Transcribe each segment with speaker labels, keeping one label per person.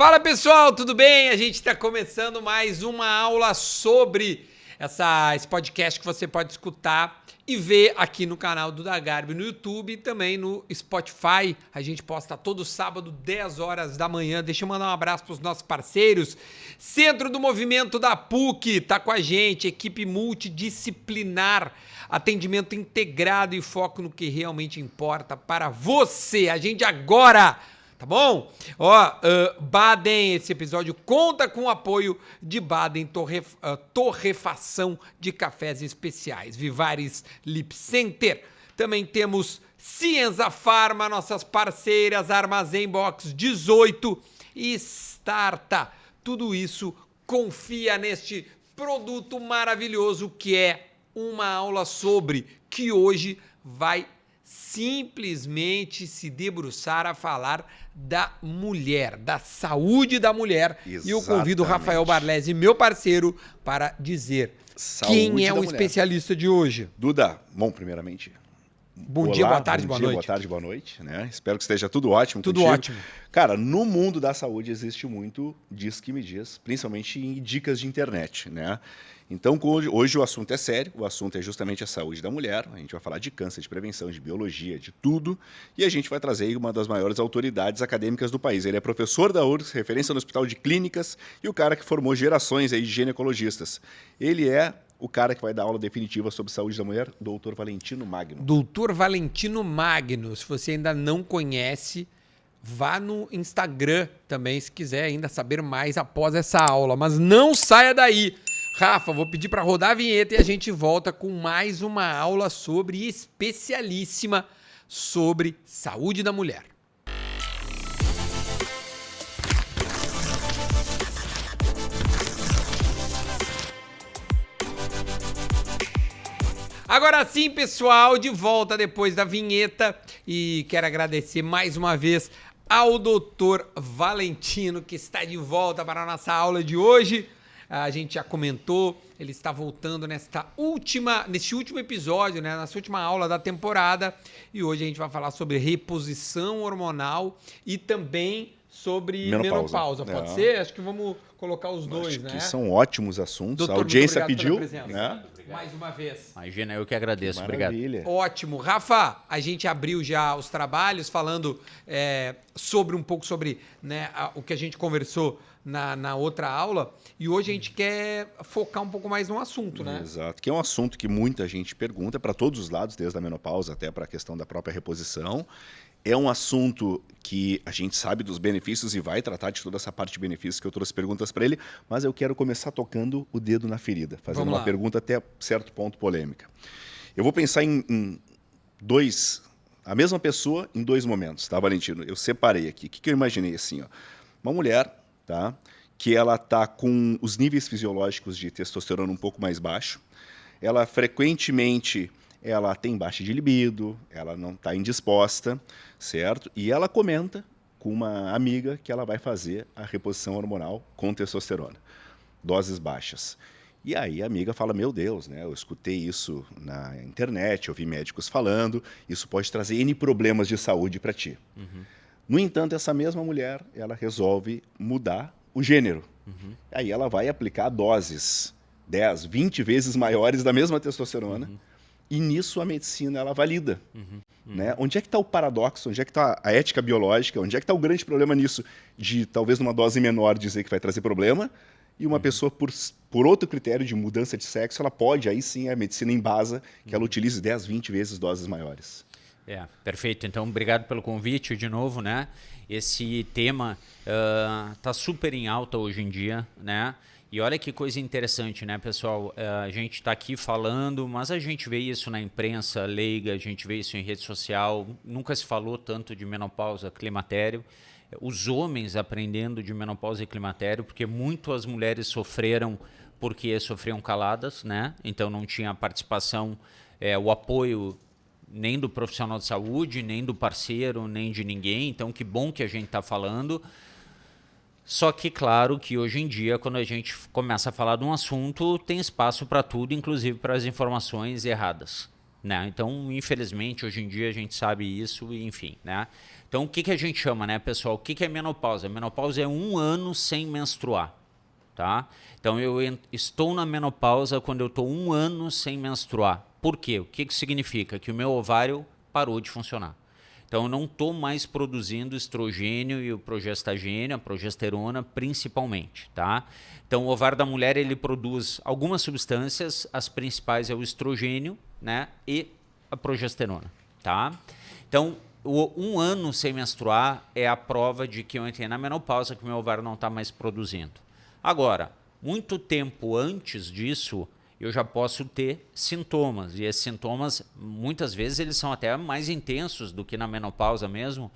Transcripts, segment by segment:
Speaker 1: Fala pessoal, tudo bem? A gente está começando mais uma aula sobre esse podcast que você pode escutar e ver aqui no canal do Dagarbi no YouTube e também no Spotify. A gente posta todo sábado, 10 horas da manhã. Deixa eu mandar um abraço para os nossos parceiros. Centro do Movimento da PUC tá com a gente, equipe multidisciplinar, atendimento integrado e foco no que realmente importa para você. A gente agora... Tá bom? Baden, esse episódio conta com o apoio de Baden Torrefação de Cafés Especiais, Vivares Lip Center. Também temos Cienza Pharma, nossas parceiras, Armazém Box 18 e Starta. Tudo isso confia neste produto maravilhoso que é uma aula sobre, que hoje vai simplesmente se debruçar a falar da mulher, da saúde da mulher. Exatamente. E eu convido o Rafael Barlesi, meu parceiro, para dizer quem é o especialista de hoje.
Speaker 2: Duda, bom, primeiramente...
Speaker 1: Bom dia, boa tarde, boa noite.
Speaker 2: Boa tarde, boa noite, né? Espero que esteja tudo ótimo
Speaker 1: Tudo
Speaker 2: contigo.
Speaker 1: Ótimo.
Speaker 2: Cara, no mundo da saúde existe muito diz que me diz, principalmente em dicas de internet, né? Então, hoje o assunto é sério, o assunto é justamente a saúde da mulher, a gente vai falar de câncer, de prevenção, de biologia, de tudo, e a gente vai trazer aí uma das maiores autoridades acadêmicas do país. Ele é professor da URGS, referência no Hospital de Clínicas, e o cara que formou gerações aí de ginecologistas. Ele é o cara que vai dar aula definitiva sobre saúde da mulher, Dr. Valentino Magno.
Speaker 1: Dr. Valentino Magno, se você ainda não conhece, vá no Instagram também, se quiser ainda saber mais após essa aula, mas não saia daí. Rafa, vou pedir para rodar a vinheta e a gente volta com mais uma aula sobre especialíssima sobre saúde da mulher. Agora sim, pessoal, de volta depois da vinheta e quero agradecer mais uma vez ao Dr. Valentino que está de volta para a nossa aula de hoje. A gente já comentou, ele está voltando neste último episódio, né, nessa última aula da temporada. E hoje a gente vai falar sobre reposição hormonal e também sobre menopausa. Pode ser? Acho que vamos colocar os dois, né?
Speaker 2: Que são ótimos assuntos.
Speaker 1: Doutor,
Speaker 2: a audiência
Speaker 1: pediu,
Speaker 2: né?
Speaker 1: Mais uma vez.
Speaker 3: Imagina, eu que agradeço.
Speaker 2: Que
Speaker 3: obrigado.
Speaker 1: Ótimo. Rafa, a gente abriu já os trabalhos falando sobre um pouco sobre, né, o que a gente conversou na outra aula, e hoje a gente quer focar um pouco mais no assunto, né?
Speaker 2: Exato, que é um assunto que muita gente pergunta para todos os lados, desde a menopausa até para a questão da própria reposição. É um assunto que a gente sabe dos benefícios e vai tratar de toda essa parte de benefícios que eu trouxe perguntas para ele, mas eu quero começar tocando o dedo na ferida, fazendo uma pergunta até certo ponto polêmica. Eu vou pensar em a mesma pessoa em dois momentos, tá, Valentino? Eu separei aqui. O que eu imaginei assim, ó? Uma mulher, tá, que ela tá com os níveis fisiológicos de testosterona um pouco mais baixo, ela frequentemente ela tem baixa de libido, ela não está indisposta, certo? E ela comenta com uma amiga que ela vai fazer a reposição hormonal com testosterona, doses baixas. E aí a amiga fala, meu Deus, né? Eu escutei isso na internet, eu vi médicos falando, isso pode trazer N problemas de saúde para ti. Uhum. No entanto, essa mesma mulher, ela resolve mudar o gênero. Uhum. Aí ela vai aplicar doses 10, 20 vezes maiores da mesma testosterona, e nisso a medicina ela valida. Né? Onde é que está o paradoxo? Onde é que está a ética biológica? Onde é que está o grande problema nisso? De talvez numa dose menor dizer que vai trazer problema, e uma pessoa, por outro critério de mudança de sexo, ela pode, aí sim a medicina embasa, que ela utilize 10, 20 vezes doses maiores.
Speaker 3: Perfeito. Então, obrigado pelo convite de novo, né? Esse tema está super em alta hoje em dia, né? E olha que coisa interessante, né, pessoal? A gente está aqui falando, mas a gente vê isso na imprensa leiga, a gente vê isso em rede social. Nunca se falou tanto de menopausa, climatério. Os homens aprendendo de menopausa e climatério, porque muito as mulheres sofreram porque sofriam caladas, né? Então não tinha participação, o apoio nem do profissional de saúde, nem do parceiro, nem de ninguém. Então que bom que a gente está falando. Só que, claro, que hoje em dia, quando a gente começa a falar de um assunto, tem espaço para tudo, inclusive para as informações erradas. né? Então, infelizmente, hoje em dia a gente sabe isso, enfim, né? Então, o que a gente chama, né, pessoal? O que é menopausa? A menopausa é 1 ano sem menstruar, tá? Então, eu estou na menopausa quando eu estou 1 ano sem menstruar. Por quê? O que significa? Que o meu ovário parou de funcionar. Então, eu não estou mais produzindo estrogênio e o progestagênio, a progesterona, principalmente, tá? Então, o ovário da mulher, ele produz algumas substâncias, as principais é o estrogênio, né, e a progesterona, tá? Então, 1 ano sem menstruar é a prova de que eu entrei na menopausa, que o meu ovário não está mais produzindo. Agora, muito tempo antes disso, eu já posso ter sintomas. E esses sintomas, muitas vezes, eles são até mais intensos do que na menopausa mesmo,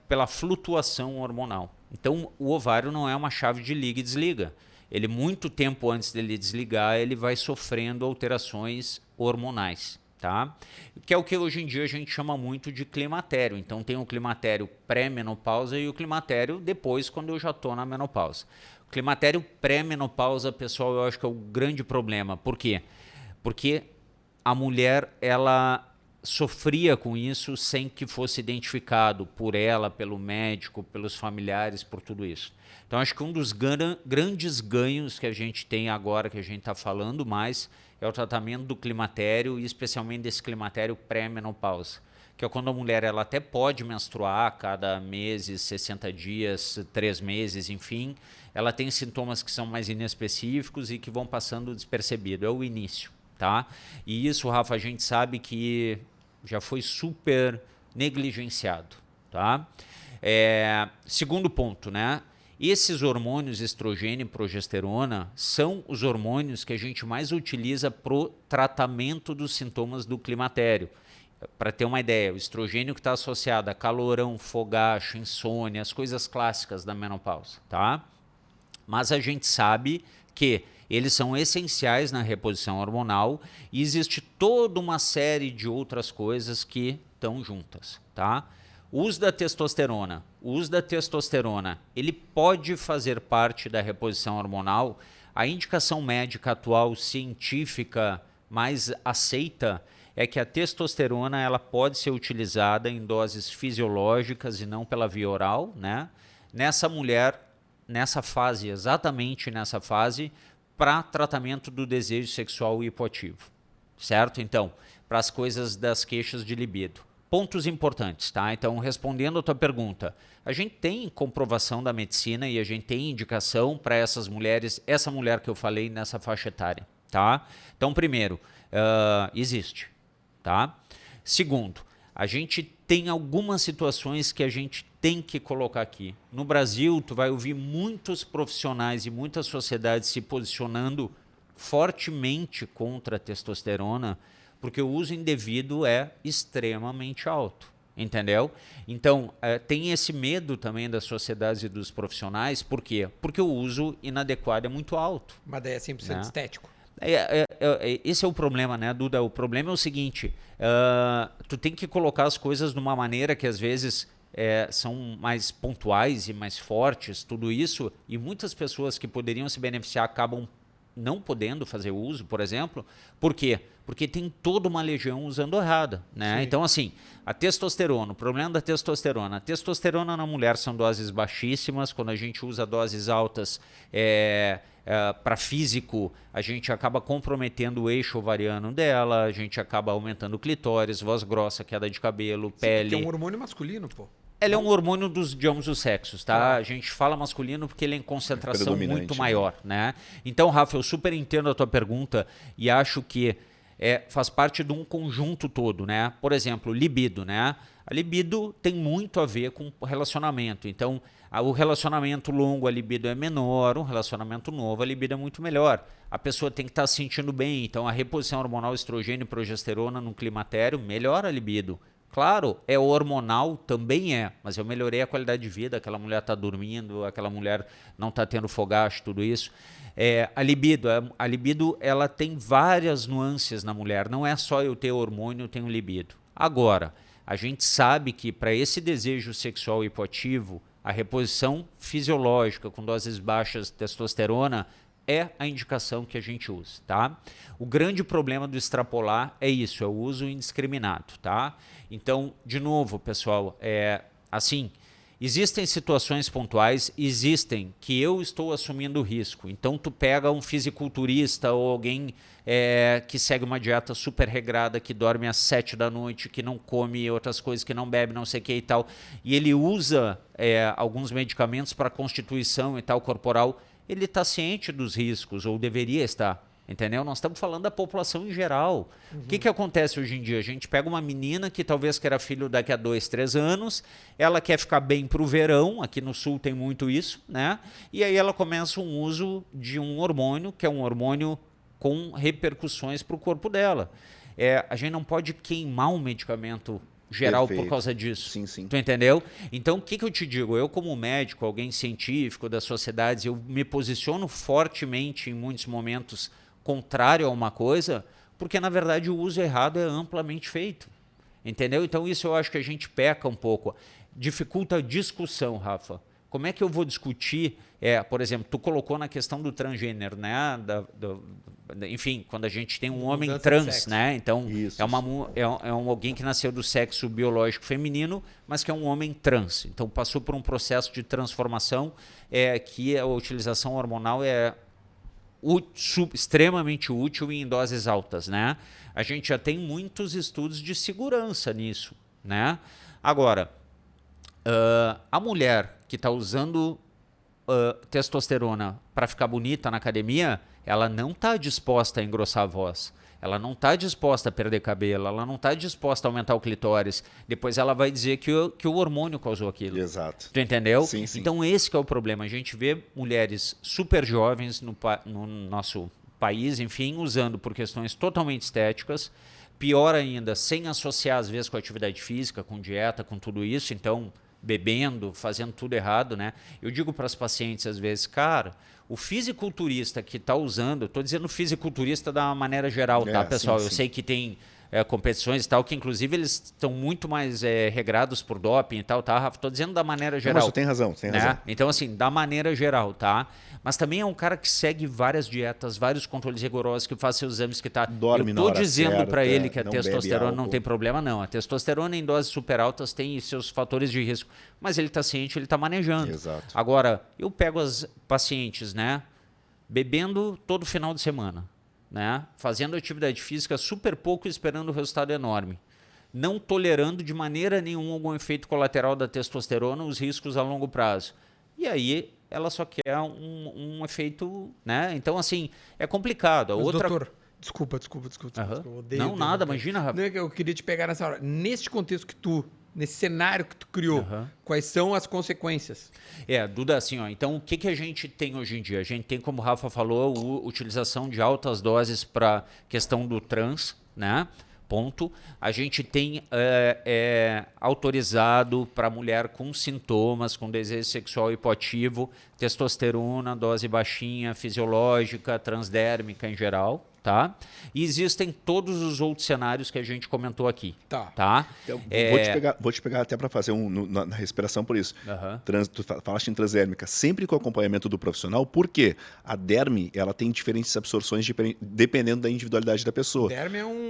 Speaker 3: pela flutuação hormonal. Então, o ovário não é uma chave de liga e desliga. Ele, muito tempo antes dele desligar, ele vai sofrendo alterações hormonais, tá? Que é o que hoje em dia a gente chama muito de climatério. Então, tem o climatério pré-menopausa e o climatério depois, quando eu já estou na menopausa. Climatério pré-menopausa, pessoal, eu acho que é o grande problema. Por quê? Porque a mulher, ela sofria com isso sem que fosse identificado por ela, pelo médico, pelos familiares, por tudo isso. Então, acho que um dos grandes ganhos que a gente tem agora, que a gente está falando mais, é o tratamento do climatério e especialmente desse climatério pré-menopausa, que é quando a mulher ela até pode menstruar a cada meses, 60 dias, 3 meses, enfim, ela tem sintomas que são mais inespecíficos e que vão passando despercebido, é o início, tá? E isso, Rafa, a gente sabe que já foi super negligenciado, tá? Segundo ponto, né? Esses hormônios estrogênio e progesterona são os hormônios que a gente mais utiliza para o tratamento dos sintomas do climatério. Para ter uma ideia, o estrogênio que está associado a calorão, fogacho, insônia, as coisas clássicas da menopausa, tá? Mas a gente sabe que eles são essenciais na reposição hormonal e existe toda uma série de outras coisas que estão juntas, tá? O uso da testosterona. O uso da testosterona, ele pode fazer parte da reposição hormonal. A indicação médica atual, científica, mais aceita, é que a testosterona ela pode ser utilizada em doses fisiológicas e não pela via oral, né? Nessa mulher, nessa fase, exatamente nessa fase, para tratamento do desejo sexual hipoativo, certo? Então, para as coisas das queixas de libido. Pontos importantes, tá? Então, respondendo a tua pergunta, a gente tem comprovação da medicina e a gente tem indicação para essas mulheres, essa mulher que eu falei nessa faixa etária, tá? Então, primeiro, existe, tá? Segundo, a gente tem algumas situações que a gente tem que colocar aqui. No Brasil, tu vai ouvir muitos profissionais e muitas sociedades se posicionando fortemente contra a testosterona, porque o uso indevido é extremamente alto, entendeu? Então, tem esse medo também das sociedades e dos profissionais, por quê? Porque o uso inadequado é muito alto.
Speaker 1: Mas daí é 100%
Speaker 3: né?
Speaker 1: estético.
Speaker 3: Esse é o problema, né, Duda? O problema é o seguinte, tu tem que colocar as coisas de uma maneira que às vezes são mais pontuais e mais fortes, tudo isso, e muitas pessoas que poderiam se beneficiar acabam não podendo fazer uso, por exemplo. Por quê? Porque tem toda uma legião usando errada, né? Sim. Então, assim, a testosterona, o problema da testosterona. A testosterona na mulher são doses baixíssimas. Quando a gente usa doses altas para físico, a gente acaba comprometendo o eixo ovariano dela, a gente acaba aumentando o clitóris, voz grossa, queda de cabelo, pele.
Speaker 1: Que é um hormônio masculino, pô.
Speaker 3: Ele é um hormônio de ambos os sexos, tá? A gente fala masculino porque ele é em concentração muito maior, né? Então, Rafa, eu super entendo a tua pergunta e acho que faz parte de um conjunto todo, né? Por exemplo, libido, né? A libido tem muito a ver com o relacionamento. Então, o relacionamento longo, a libido é menor, um relacionamento novo, a libido é muito melhor. A pessoa tem que estar se sentindo bem. Então, a reposição hormonal estrogênio e progesterona no climatério melhora a libido. Claro, é hormonal, também mas eu melhorei a qualidade de vida, aquela mulher está dormindo, aquela mulher não está tendo fogacho, tudo isso. A libido ela tem várias nuances na mulher, não é só eu ter hormônio, eu tenho libido. Agora, a gente sabe que para esse desejo sexual hipoativo, a reposição fisiológica com doses baixas de testosterona é a indicação que a gente usa, tá? O grande problema do extrapolar é isso, é o uso indiscriminado, tá? Então, de novo, pessoal, assim, existem situações pontuais, existem que eu estou assumindo risco. Então, tu pega um fisiculturista ou alguém que segue uma dieta super regrada, que dorme às 7 da noite, que não come outras coisas, que não bebe, não sei o que e tal, e ele usa alguns medicamentos para constituição e tal corporal, ele está ciente dos riscos, ou deveria estar. Entendeu? Nós estamos falando da população em geral. O que acontece hoje em dia? A gente pega uma menina que talvez queira filho daqui a 2, 3 anos, ela quer ficar bem para o verão, aqui no sul tem muito isso, né? E aí ela começa um uso de um hormônio, que é um hormônio com repercussões para o corpo dela. A gente não pode queimar um medicamento geral por causa disso.
Speaker 2: Sim, sim.
Speaker 3: Tu entendeu? Então, o que eu te digo? Eu, como médico, alguém científico das sociedades, eu me posiciono fortemente em muitos momentos contrário a uma coisa, porque na verdade o uso errado é amplamente feito, entendeu? Então isso eu acho que a gente peca um pouco, dificulta a discussão, Rafa. Como é que eu vou discutir, por exemplo, tu colocou na questão do transgênero, né? Enfim, quando a gente tem um homem trans, né? Então
Speaker 2: isso,
Speaker 3: alguém que nasceu do sexo biológico feminino, mas que é um homem trans. Então passou por um processo de transformação que a utilização hormonal é extremamente útil e em doses altas, né? A gente já tem muitos estudos de segurança nisso, né? Agora, a mulher que está usando testosterona para ficar bonita na academia, ela não está disposta a engrossar a voz. Ela não está disposta a perder cabelo, ela não está disposta a aumentar o clitóris. Depois ela vai dizer que o hormônio causou aquilo.
Speaker 2: Exato.
Speaker 3: Tu entendeu?
Speaker 2: Sim, sim.
Speaker 3: Então esse que é o problema. A gente vê mulheres super jovens no nosso país, enfim, usando por questões totalmente estéticas. Pior ainda, sem associar às vezes com atividade física, com dieta, com tudo isso. Então, bebendo, fazendo tudo errado, né? Eu digo para as pacientes às vezes, cara, o fisiculturista que está usando, estou dizendo fisiculturista da maneira geral, tá, pessoal?
Speaker 2: Sim,
Speaker 3: Eu
Speaker 2: sim.
Speaker 3: sei que tem competições e tal, que inclusive eles estão muito mais regrados por doping e tal, tá, Rafa? Estou dizendo da maneira geral.
Speaker 2: Mas tu tem razão, tem razão.
Speaker 3: Então, assim, da maneira geral, tá? Mas também é um cara que segue várias dietas, vários controles rigorosos, que faz seus exames, que tá...
Speaker 2: Dorme
Speaker 3: Eu
Speaker 2: na
Speaker 3: tô
Speaker 2: hora
Speaker 3: dizendo para
Speaker 2: certa,
Speaker 3: ele que a
Speaker 2: não bebe
Speaker 3: testosterona não
Speaker 2: álcool.
Speaker 3: tem problema, não. A testosterona em doses super altas tem seus fatores de risco, mas ele tá ciente, ele tá manejando.
Speaker 2: Exato.
Speaker 3: Agora, eu pego as pacientes, né, bebendo todo final de semana, né, fazendo atividade física super pouco e esperando o resultado enorme, não tolerando de maneira nenhuma algum efeito colateral da testosterona, os riscos a longo prazo. E aí ela só quer um efeito, né? Então, assim, é complicado.
Speaker 1: Mas,
Speaker 3: outra...
Speaker 1: doutor, desculpa. Eu odeio
Speaker 3: Não, nada,
Speaker 1: interromper.
Speaker 3: imagina, Rafa.
Speaker 1: Não é que eu queria te pegar nessa hora. Neste contexto que nesse cenário que tu criou, quais são as consequências?
Speaker 3: Duda, assim, ó, então o que a gente tem hoje em dia? A gente tem, como o Rafa falou, a utilização de altas doses para questão do trans, né? Ponto. A gente tem autorizado para mulher com sintomas, com desejo sexual hipoativo, testosterona, dose baixinha, fisiológica, transdérmica em geral, tá? E existem todos os outros cenários que a gente comentou aqui, tá?
Speaker 2: Então, vou te pegar até para fazer na respiração por isso. Tu falaste em transdérmica, sempre com acompanhamento do profissional, porque a derme ela tem diferentes absorções dependendo da individualidade da pessoa.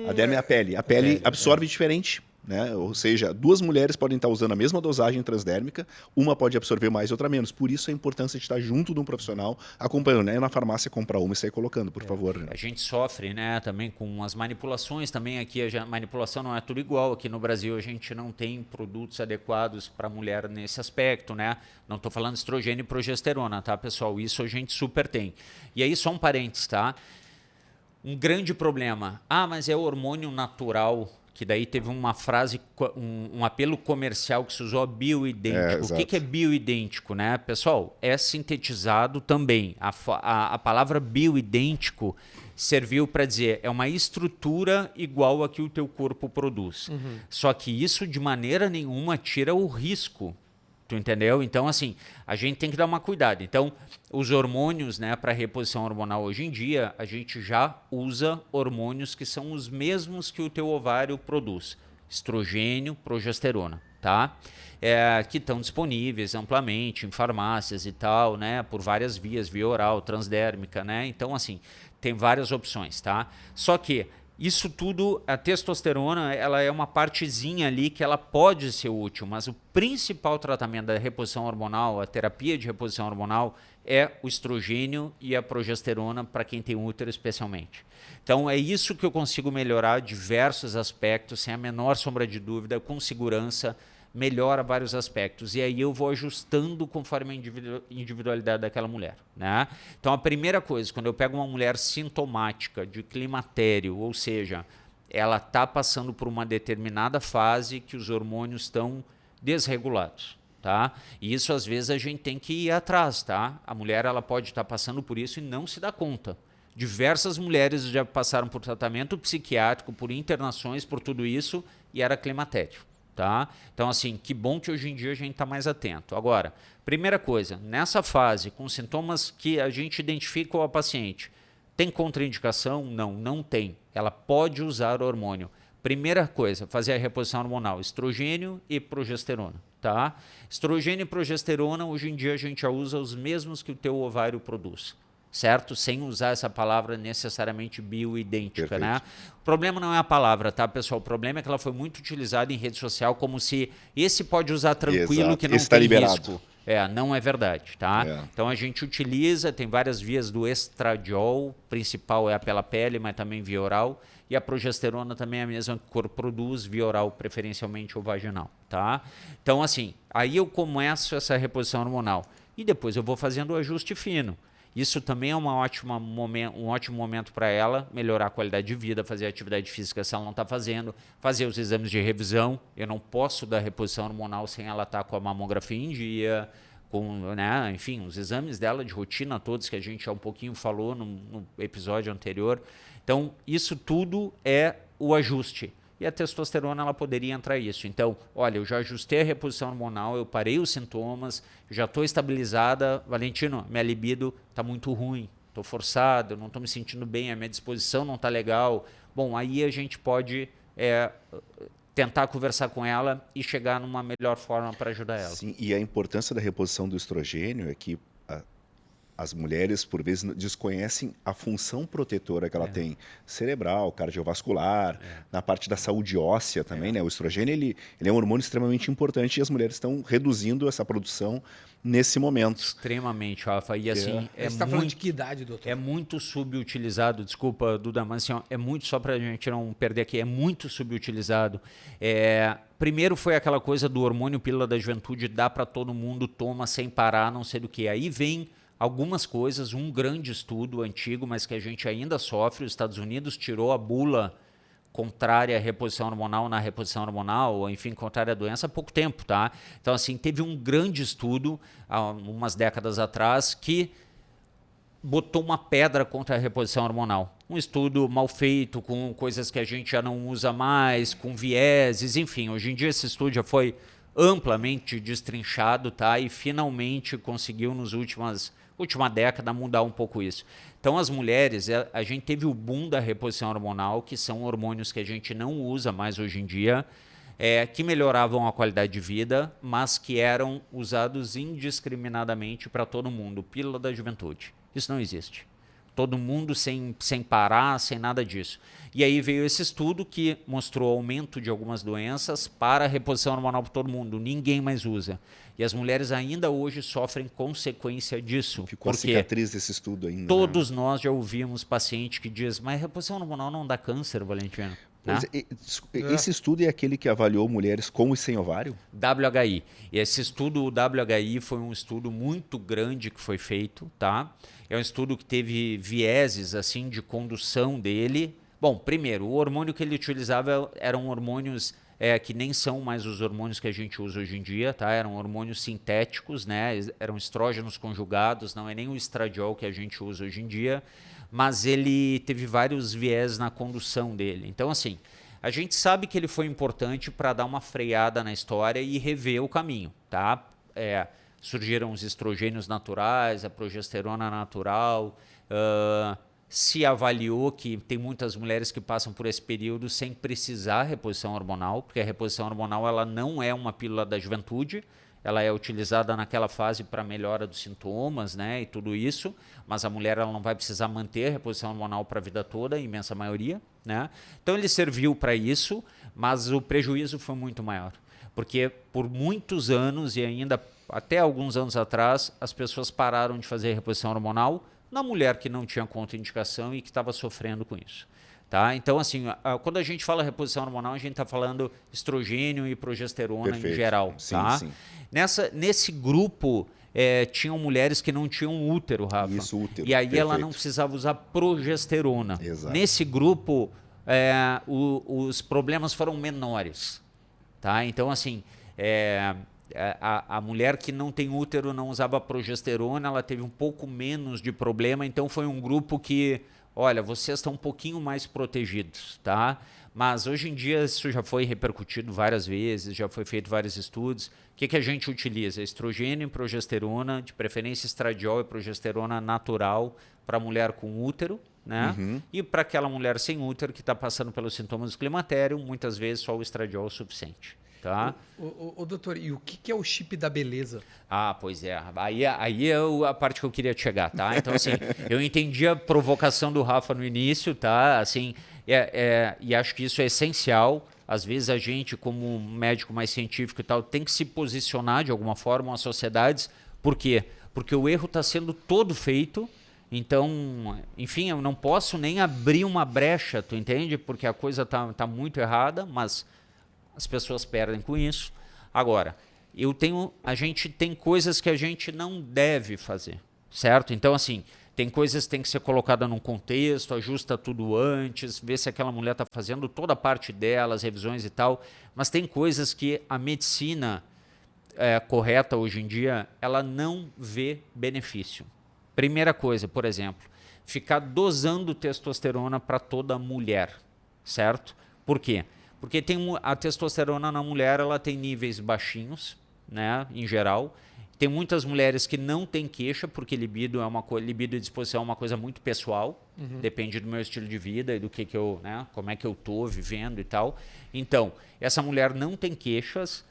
Speaker 2: A derme é a pele. A pele absorve diferente. Né? Ou seja, duas mulheres podem estar usando a mesma dosagem transdérmica, uma pode absorver mais e outra menos. Por isso a importância de estar junto de um profissional acompanhando, né? Na farmácia comprar uma e sair colocando, por favor. Né?
Speaker 3: A gente sofre, né, também com as manipulações também aqui. A manipulação não é tudo igual. Aqui no Brasil a gente não tem produtos adequados para a mulher nesse aspecto, né? Não estou falando estrogênio e progesterona, tá, pessoal? Isso a gente super tem. E aí só um parênteses, tá? Um grande problema. Mas é hormônio natural, que daí teve uma frase, um apelo comercial que se usou, bioidêntico. O que é bioidêntico, né? Pessoal, é sintetizado também. A palavra bioidêntico serviu para dizer é uma estrutura igual a que o teu corpo produz. Só que isso de maneira nenhuma tira o risco. Tu entendeu? Então, assim, a gente tem que dar uma cuidado. Então, os hormônios, né, para reposição hormonal hoje em dia, a gente já usa hormônios que são os mesmos que o teu ovário produz. Estrogênio, progesterona. tá? Que estão disponíveis amplamente em farmácias e tal, né? Por várias vias, via oral, transdérmica, né? Então, assim, tem várias opções, tá? Só que isso tudo, a testosterona, ela é uma partezinha ali que ela pode ser útil, mas o principal tratamento da reposição hormonal, a terapia de reposição hormonal, é o estrogênio e a progesterona para quem tem útero especialmente. Então é isso que eu consigo melhorar diversos aspectos, sem a menor sombra de dúvida, com segurança, melhora vários aspectos. E aí eu vou ajustando conforme a individualidade daquela mulher, né? Então a primeira coisa, quando eu pego uma mulher sintomática de climatério, ou seja, ela está passando por uma determinada fase que os hormônios estão desregulados, tá? E isso às vezes a gente tem que ir atrás, tá? A mulher ela pode estar passando por isso e não se dá conta. Diversas mulheres já passaram por tratamento psiquiátrico, por internações, por tudo isso, e era climatério. Tá? Então, assim, que bom que hoje em dia a gente está mais atento. Agora, primeira coisa, nessa fase, com sintomas que a gente identifica o paciente, tem contraindicação? Não, não tem. Ela pode usar hormônio. Primeira coisa, fazer a reposição hormonal, estrogênio e progesterona. Tá? Estrogênio e progesterona, hoje em dia a gente já usa os mesmos que o teu ovário produz. Certo? Sem usar essa palavra necessariamente bioidêntica, perfeito, né? O problema não é a palavra, tá, pessoal? O problema é que ela foi muito utilizada em rede social como se esse pode usar tranquilo, exato, que não tem risco. Não é verdade, tá? Então a gente utiliza, tem várias vias do estradiol, principal é pela pele, mas também via oral, e a progesterona também é a mesma que o corpo produz, via oral, preferencialmente ou vaginal, tá? Então assim, aí eu começo essa reposição hormonal e depois eu vou fazendo o ajuste fino. Isso também é um ótimo momento para ela melhorar a qualidade de vida, fazer atividade física se ela não está fazendo, fazer os exames de revisão. Eu não posso dar reposição hormonal sem ela estar com a mamografia em dia, com, né, enfim, os exames dela de rotina todos que a gente já um pouquinho falou no episódio anterior. Então, isso tudo é o ajuste. E a testosterona ela poderia entrar nisso. Então, olha, eu já ajustei a reposição hormonal, eu parei os sintomas, já estou estabilizada. Valentino, minha libido está muito ruim, estou forçado, eu não estou me sentindo bem, a minha disposição não está legal. Bom, aí a gente pode tentar conversar com ela e chegar numa melhor forma para ajudar ela.
Speaker 2: Sim, e a importância da reposição do estrogênio é que as mulheres, por vezes, desconhecem a função protetora que ela tem, cerebral, cardiovascular, na parte da saúde óssea também, né? O estrogênio, ele é um hormônio extremamente importante e as mulheres estão reduzindo essa produção nesse momento.
Speaker 3: Extremamente, Rafa. E assim,
Speaker 1: Você está falando de que idade, doutor?
Speaker 3: É muito subutilizado, desculpa, Duda, mas assim, é muito, só para a gente não perder aqui, é muito subutilizado. Primeiro foi aquela coisa do hormônio pílula da juventude, dá para todo mundo, toma sem parar, não sei do que. Aí vem algumas coisas, um grande estudo antigo, mas que a gente ainda sofre. Os Estados Unidos tirou a bula contrária à reposição hormonal na reposição hormonal, ou enfim, contrária à doença há pouco tempo, tá? Então, assim, teve um grande estudo, há umas décadas atrás, que botou uma pedra contra a reposição hormonal. Um estudo mal feito, com coisas que a gente já não usa mais, com vieses, enfim. Hoje em dia esse estudo já foi amplamente destrinchado, tá? E finalmente conseguiu nos última década mudar um pouco isso. Então as mulheres, a gente teve o boom da reposição hormonal, que são hormônios que a gente não usa mais hoje em dia, que melhoravam a qualidade de vida, mas que eram usados indiscriminadamente para todo mundo. Pílula da juventude. Isso não existe. Todo mundo sem parar, sem nada disso. E aí veio esse estudo que mostrou aumento de algumas doenças para a reposição hormonal para todo mundo. Ninguém mais usa. E as mulheres ainda hoje sofrem consequência disso.
Speaker 2: Ficou a cicatriz desse estudo ainda.
Speaker 3: Todos nós já ouvimos paciente que diz, mas a reposição hormonal não dá câncer, Valentino.
Speaker 2: Pois esse estudo é aquele que avaliou mulheres com e sem ovário?
Speaker 3: WHI. E esse estudo, o WHI, foi um estudo muito grande que foi feito, tá? É um estudo que teve vieses assim de condução dele. Bom, primeiro, o hormônio que ele utilizava eram hormônios que nem são mais os hormônios que a gente usa hoje em dia, tá? Eram hormônios sintéticos, né? Eram estrógenos conjugados, não é nem o estradiol que a gente usa hoje em dia, mas ele teve vários viés na condução dele. Então, assim, a gente sabe que ele foi importante para dar uma freada na história e rever o caminho, tá? Surgiram os estrogênios naturais, a progesterona natural, se avaliou que tem muitas mulheres que passam por esse período sem precisar reposição hormonal, porque a reposição hormonal ela não é uma pílula da juventude, ela é utilizada naquela fase para melhora dos sintomas, né, e tudo isso, mas a mulher ela não vai precisar manter a reposição hormonal para a vida toda, a imensa maioria, né? Então ele serviu para isso, mas o prejuízo foi muito maior, porque por muitos anos e ainda até alguns anos atrás, as pessoas pararam de fazer reposição hormonal na mulher que não tinha contraindicação e que estava sofrendo com isso. Tá? Então, assim, quando a gente fala reposição hormonal, a gente está falando estrogênio e progesterona em geral.
Speaker 2: Sim,
Speaker 3: tá?
Speaker 2: sim.
Speaker 3: Nesse grupo, tinham mulheres que não tinham útero, Rafa.
Speaker 2: Isso, útero.
Speaker 3: E aí ela
Speaker 2: Perfeito.
Speaker 3: não precisava usar progesterona.
Speaker 2: Exato.
Speaker 3: Nesse grupo, os problemas foram menores. Tá? Então, assim, a mulher que não tem útero não usava progesterona, ela teve um pouco menos de problema, então foi um grupo que, olha, vocês estão um pouquinho mais protegidos, tá? Mas hoje em dia isso já foi repercutido várias vezes, já foi feito vários estudos. O que a gente utiliza? Estrogênio e progesterona, de preferência estradiol e progesterona natural para a mulher com útero, né? E para aquela mulher sem útero que está passando pelos sintomas do climatério, muitas vezes só o estradiol é o suficiente. Tá?
Speaker 1: Doutor, e o que é o chip da beleza?
Speaker 3: Ah, pois é. Aí é a parte que eu queria chegar, tá? Então, assim, eu entendi a provocação do Rafa no início, tá? Assim, e acho que isso é essencial. Às vezes a gente, como um médico mais científico e tal, tem que se posicionar de alguma forma às sociedades. Por quê? Porque o erro está sendo todo feito. Então, enfim, eu não posso nem abrir uma brecha, tu entende? Porque a coisa tá muito errada, mas as pessoas perdem com isso. Agora, a gente tem coisas que a gente não deve fazer, certo? Então, assim, tem coisas que tem que ser colocada num contexto, ajusta tudo antes, vê se aquela mulher está fazendo toda a parte dela, as revisões e tal, mas tem coisas que a medicina correta hoje em dia, ela não vê benefício. Primeira coisa, por exemplo, ficar dosando testosterona para toda mulher, certo? Por quê? Porque a testosterona na mulher ela tem níveis baixinhos, né, em geral. Tem muitas mulheres que não têm queixa, porque libido libido e disposição é uma coisa muito pessoal. Depende do meu estilo de vida e do que eu, né, como é que eu estou vivendo e tal. Então, essa mulher não tem queixas.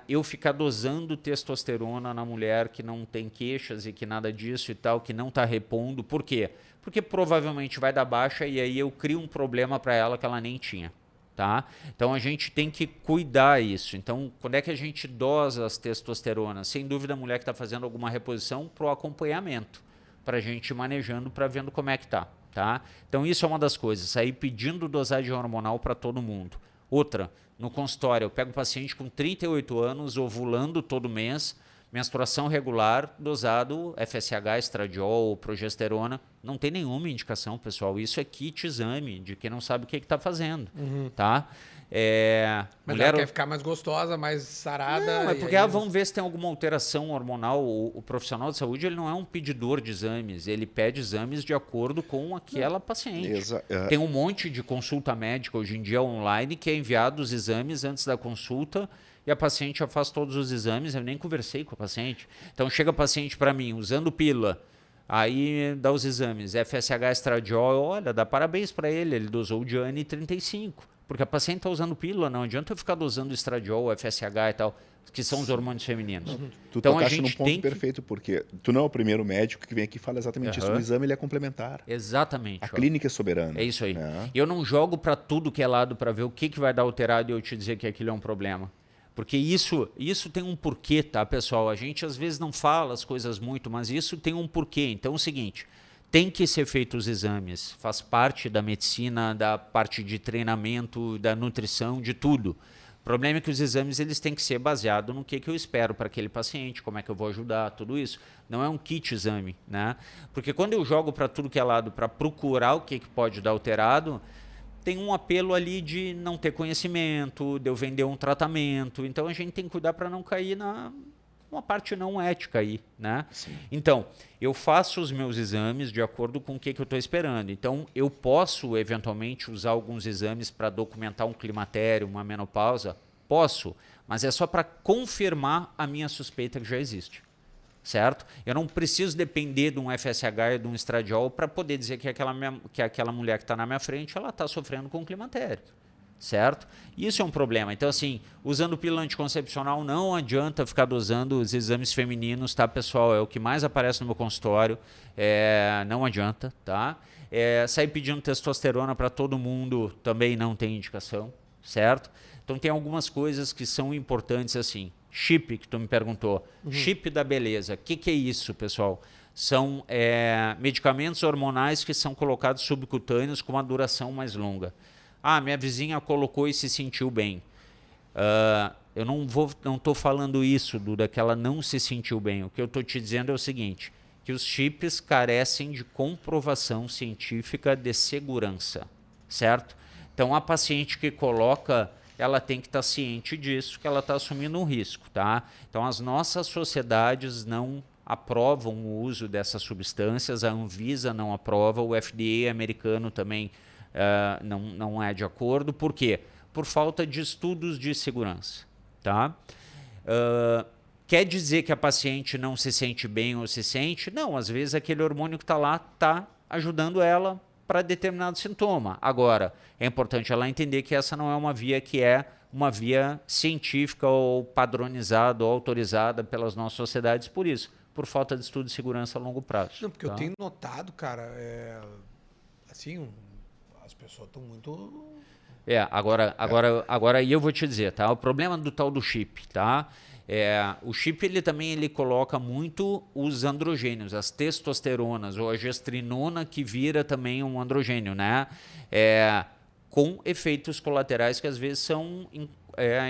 Speaker 3: Eu ficar dosando testosterona na mulher que não tem queixas e que nada disso e tal, que não está repondo. Por quê? Porque provavelmente vai dar baixa e aí eu crio um problema para ela que ela nem tinha. Tá? Então a gente tem que cuidar isso. Então, quando é que a gente dosa as testosteronas? Sem dúvida, a mulher que está fazendo alguma reposição para o acompanhamento, para a gente ir manejando, para vendo como é que tá. Tá? Então isso é uma das coisas, sair pedindo dosagem hormonal para todo mundo. Outra, no consultório, eu pego um paciente com 38 anos, ovulando todo mês, menstruação regular, dosado FSH, estradiol, progesterona. Não tem nenhuma indicação, pessoal. Isso é kit exame de quem não sabe o que está fazendo. Tá?
Speaker 1: Mas ela quer ficar mais gostosa, mais sarada.
Speaker 3: Não, é porque vamos ver se tem alguma alteração hormonal. O profissional de saúde ele não é um pedidor de exames. Ele pede exames de acordo com aquela paciente. Tem um monte de consulta médica hoje em dia online que é enviado os exames antes da consulta e a paciente já faz todos os exames. Eu nem conversei com a paciente. Então chega a paciente para mim usando pílula. Aí dá os exames, FSH estradiol, olha, dá parabéns para ele dosou o Diane 35. Porque a paciente está usando pílula, não adianta eu ficar dosando estradiol, FSH e tal, que são os hormônios femininos.
Speaker 2: Tu
Speaker 3: então a
Speaker 2: tocaste
Speaker 3: gente
Speaker 2: num ponto
Speaker 3: tem
Speaker 2: perfeito, porque tu não é o primeiro médico que vem aqui e fala exatamente isso. O exame ele é complementar.
Speaker 3: Exatamente.
Speaker 2: A clínica é soberana.
Speaker 3: É isso aí. Eu não jogo para tudo que é lado para ver o que vai dar alterado e eu te dizer que aquilo é um problema. Porque isso tem um porquê, tá, pessoal? A gente às vezes não fala as coisas muito, mas isso tem um porquê. Então é o seguinte, tem que ser feitos os exames, faz parte da medicina, da parte de treinamento, da nutrição, de tudo. O problema é que os exames eles têm que ser baseados no que eu espero para aquele paciente, como é que eu vou ajudar, tudo isso. Não é um kit exame, né? Porque quando eu jogo para tudo que é lado para procurar o que pode dar alterado, tem um apelo ali de não ter conhecimento, de eu vender um tratamento. Então a gente tem que cuidar para não cair uma parte não ética aí, né? Sim. Então, eu faço os meus exames de acordo com o que eu estou esperando. Então, eu posso, eventualmente, usar alguns exames para documentar um climatério, uma menopausa? Posso, mas é só para confirmar a minha suspeita que já existe. certo? Eu não preciso depender de um FSH e de um estradiol para poder dizer que aquela mulher que está na minha frente ela está sofrendo com climatério, certo? Isso é um problema. Então, assim, usando pílula anticoncepcional não adianta ficar dosando os exames femininos, tá, pessoal? É o que mais aparece no meu consultório, não adianta, tá? Sair pedindo testosterona para todo mundo também não tem indicação, certo? Então, tem algumas coisas que são importantes, assim. Chip, que tu me perguntou. Chip da beleza. O que é isso, pessoal? São medicamentos hormonais que são colocados subcutâneos com uma duração mais longa. Minha vizinha colocou e se sentiu bem. Eu não estou falando isso, Duda, que ela não se sentiu bem. O que eu estou te dizendo é o seguinte, que os chips carecem de comprovação científica de segurança, certo? Então, a paciente que coloca, ela tem que estar ciente disso, que ela está assumindo um risco, tá? Então, as nossas sociedades não aprovam o uso dessas substâncias, a Anvisa não aprova, o FDA americano também não é de acordo. Por quê? Por falta de estudos de segurança, tá? Quer dizer que a paciente não se sente bem ou se sente? Não, às vezes aquele hormônio que está lá está ajudando ela para determinado sintoma. Agora, é importante ela entender que essa não é uma via que é uma via científica ou padronizada ou autorizada pelas nossas sociedades por isso, por falta de estudo de segurança a longo prazo.
Speaker 1: Não, porque eu tenho notado, cara, assim, as pessoas estão muito...
Speaker 3: Agora eu vou te dizer, tá? O problema do tal do chip, tá? O chip ele coloca muito os androgênios, as testosteronas ou a gestrinona, que vira também um androgênio, né? Com efeitos colaterais que às vezes são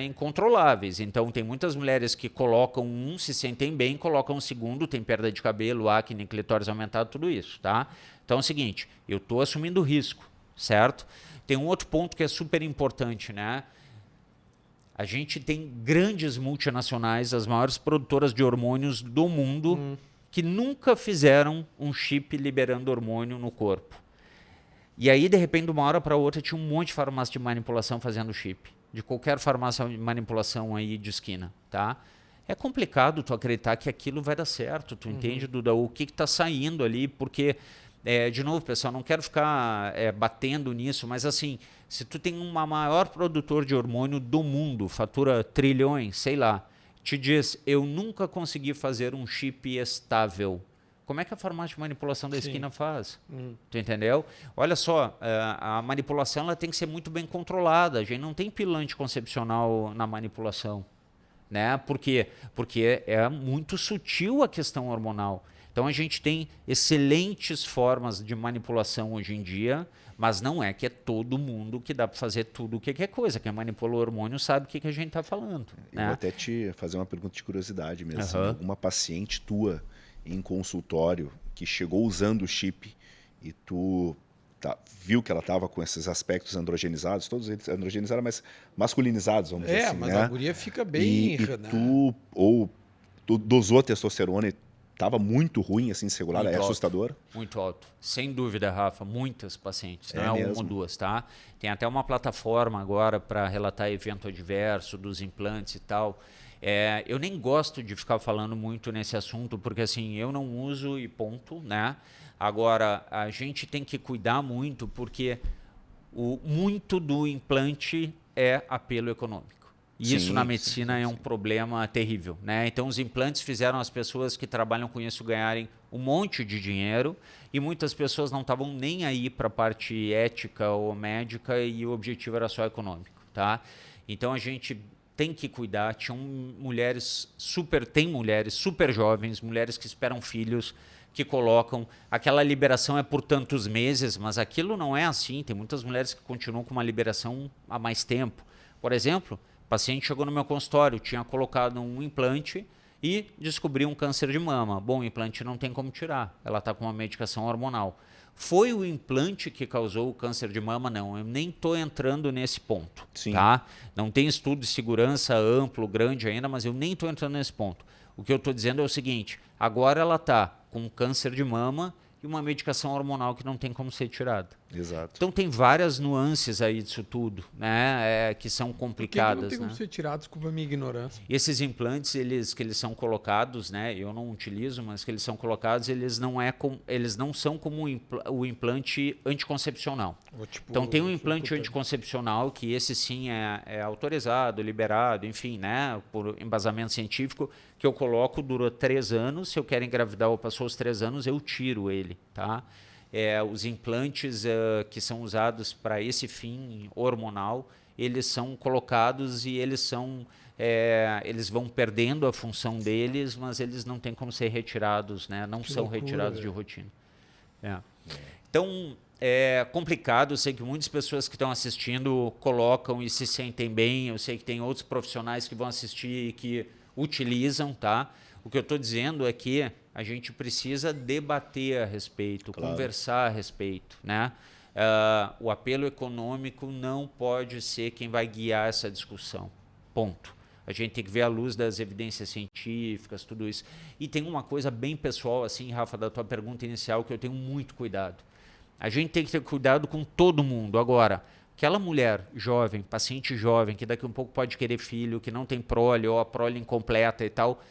Speaker 3: incontroláveis. Então, tem muitas mulheres que colocam um, se sentem bem, colocam um segundo, tem perda de cabelo, acne, clitóris aumentado, tudo isso, tá? Então, é o seguinte, eu estou assumindo risco, certo? Tem um outro ponto que é super importante, né? A gente tem grandes multinacionais, as maiores produtoras de hormônios do mundo, que nunca fizeram um chip liberando hormônio no corpo. E aí, de repente, de uma hora para outra, tinha um monte de farmácia de manipulação fazendo chip. De qualquer farmácia de manipulação aí de esquina, tá? É complicado tu acreditar que aquilo vai dar certo, tu entende, Duda? O que está saindo ali, porque... de novo, pessoal, não quero ficar batendo nisso, mas assim, se tu tem uma maior produtor de hormônio do mundo, fatura trilhões, sei lá, te diz, eu nunca consegui fazer um chip estável. Como é que a farmácia de manipulação da esquina faz? Tu entendeu? Olha só, a manipulação ela tem que ser muito bem controlada. A gente não tem pílula anticoncepcional na manipulação, né? Por quê? Porque é muito sutil a questão hormonal. Então, a gente tem excelentes formas de manipulação hoje em dia, mas não é que é todo mundo que dá para fazer tudo o que é coisa. Quem manipula o hormônio sabe o que a gente está falando.
Speaker 2: Eu vou até te fazer uma pergunta de curiosidade mesmo. Assim, alguma paciente tua em consultório que chegou usando o chip e tu viu que ela estava com esses aspectos androgenizados, todos eles androgenizados, mas masculinizados, vamos dizer assim,
Speaker 1: mas
Speaker 2: né?
Speaker 1: a guria fica bem...
Speaker 2: Tu dosou a testosterona e estava muito ruim, assim, segurada,
Speaker 3: Muito alto,
Speaker 2: assustador?
Speaker 3: Muito alto. Sem dúvida, Rafa, muitas pacientes, não é
Speaker 2: mesmo?
Speaker 3: uma ou duas, tá? Tem até uma plataforma agora para relatar evento adverso dos implantes e tal. Eu nem gosto de ficar falando muito nesse assunto, porque assim, eu não uso e ponto, né? Agora, a gente tem que cuidar muito, porque muito do implante é apelo econômico. E isso na medicina é um problema terrível, né? Então, os implantes fizeram as pessoas que trabalham com isso ganharem um monte de dinheiro e muitas pessoas não estavam nem aí para a parte ética ou médica e o objetivo era só econômico, tá? Então, a gente tem que cuidar. Tem mulheres super jovens, mulheres que esperam filhos, que colocam. Aquela liberação é por tantos meses, mas aquilo não é assim. Tem muitas mulheres que continuam com uma liberação há mais tempo. Por exemplo, o paciente chegou no meu consultório, tinha colocado um implante e descobriu um câncer de mama. Bom, o implante não tem como tirar, ela está com uma medicação hormonal. Foi o implante que causou o câncer de mama? Não, eu nem estou entrando nesse ponto. Tá? Não tem estudo de segurança amplo, grande ainda, mas eu nem estou entrando nesse ponto. O que eu estou dizendo é o seguinte, agora ela está com câncer de mama e uma medicação hormonal que não tem como ser tirada.
Speaker 2: Exato.
Speaker 3: Então tem várias nuances aí disso tudo, né, que são complicadas.
Speaker 1: Por que não tem como
Speaker 3: né?
Speaker 1: ser tirado? Desculpa a minha ignorância.
Speaker 3: E esses implantes, que eles são colocados, né, eu não utilizo, mas que eles são colocados, eles não são como o implante anticoncepcional. Então tem um implante anticoncepcional que esse sim é autorizado, liberado, enfim, né, por embasamento científico, que eu coloco, dura 3 anos, se eu quero engravidar ou passou os 3 anos, eu tiro ele, tá? Os implantes que são usados para esse fim hormonal, eles são colocados e eles vão perdendo a função deles, mas eles não têm como ser retirados, né? Não são retirados de rotina. Então, é complicado, eu sei que muitas pessoas que estão assistindo colocam e se sentem bem, eu sei que tem outros profissionais que vão assistir e que utilizam, tá? O que eu estou dizendo é que a gente precisa debater a respeito, conversar a respeito, né? O apelo econômico não pode ser quem vai guiar essa discussão, ponto. A gente tem que ver à luz das evidências científicas, tudo isso. E tem uma coisa bem pessoal, assim, Rafa, da tua pergunta inicial, que eu tenho muito cuidado. A gente tem que ter cuidado com todo mundo. Agora, aquela mulher jovem, paciente jovem, que daqui a um pouco pode querer filho, que não tem prole ou a prole incompleta e tal,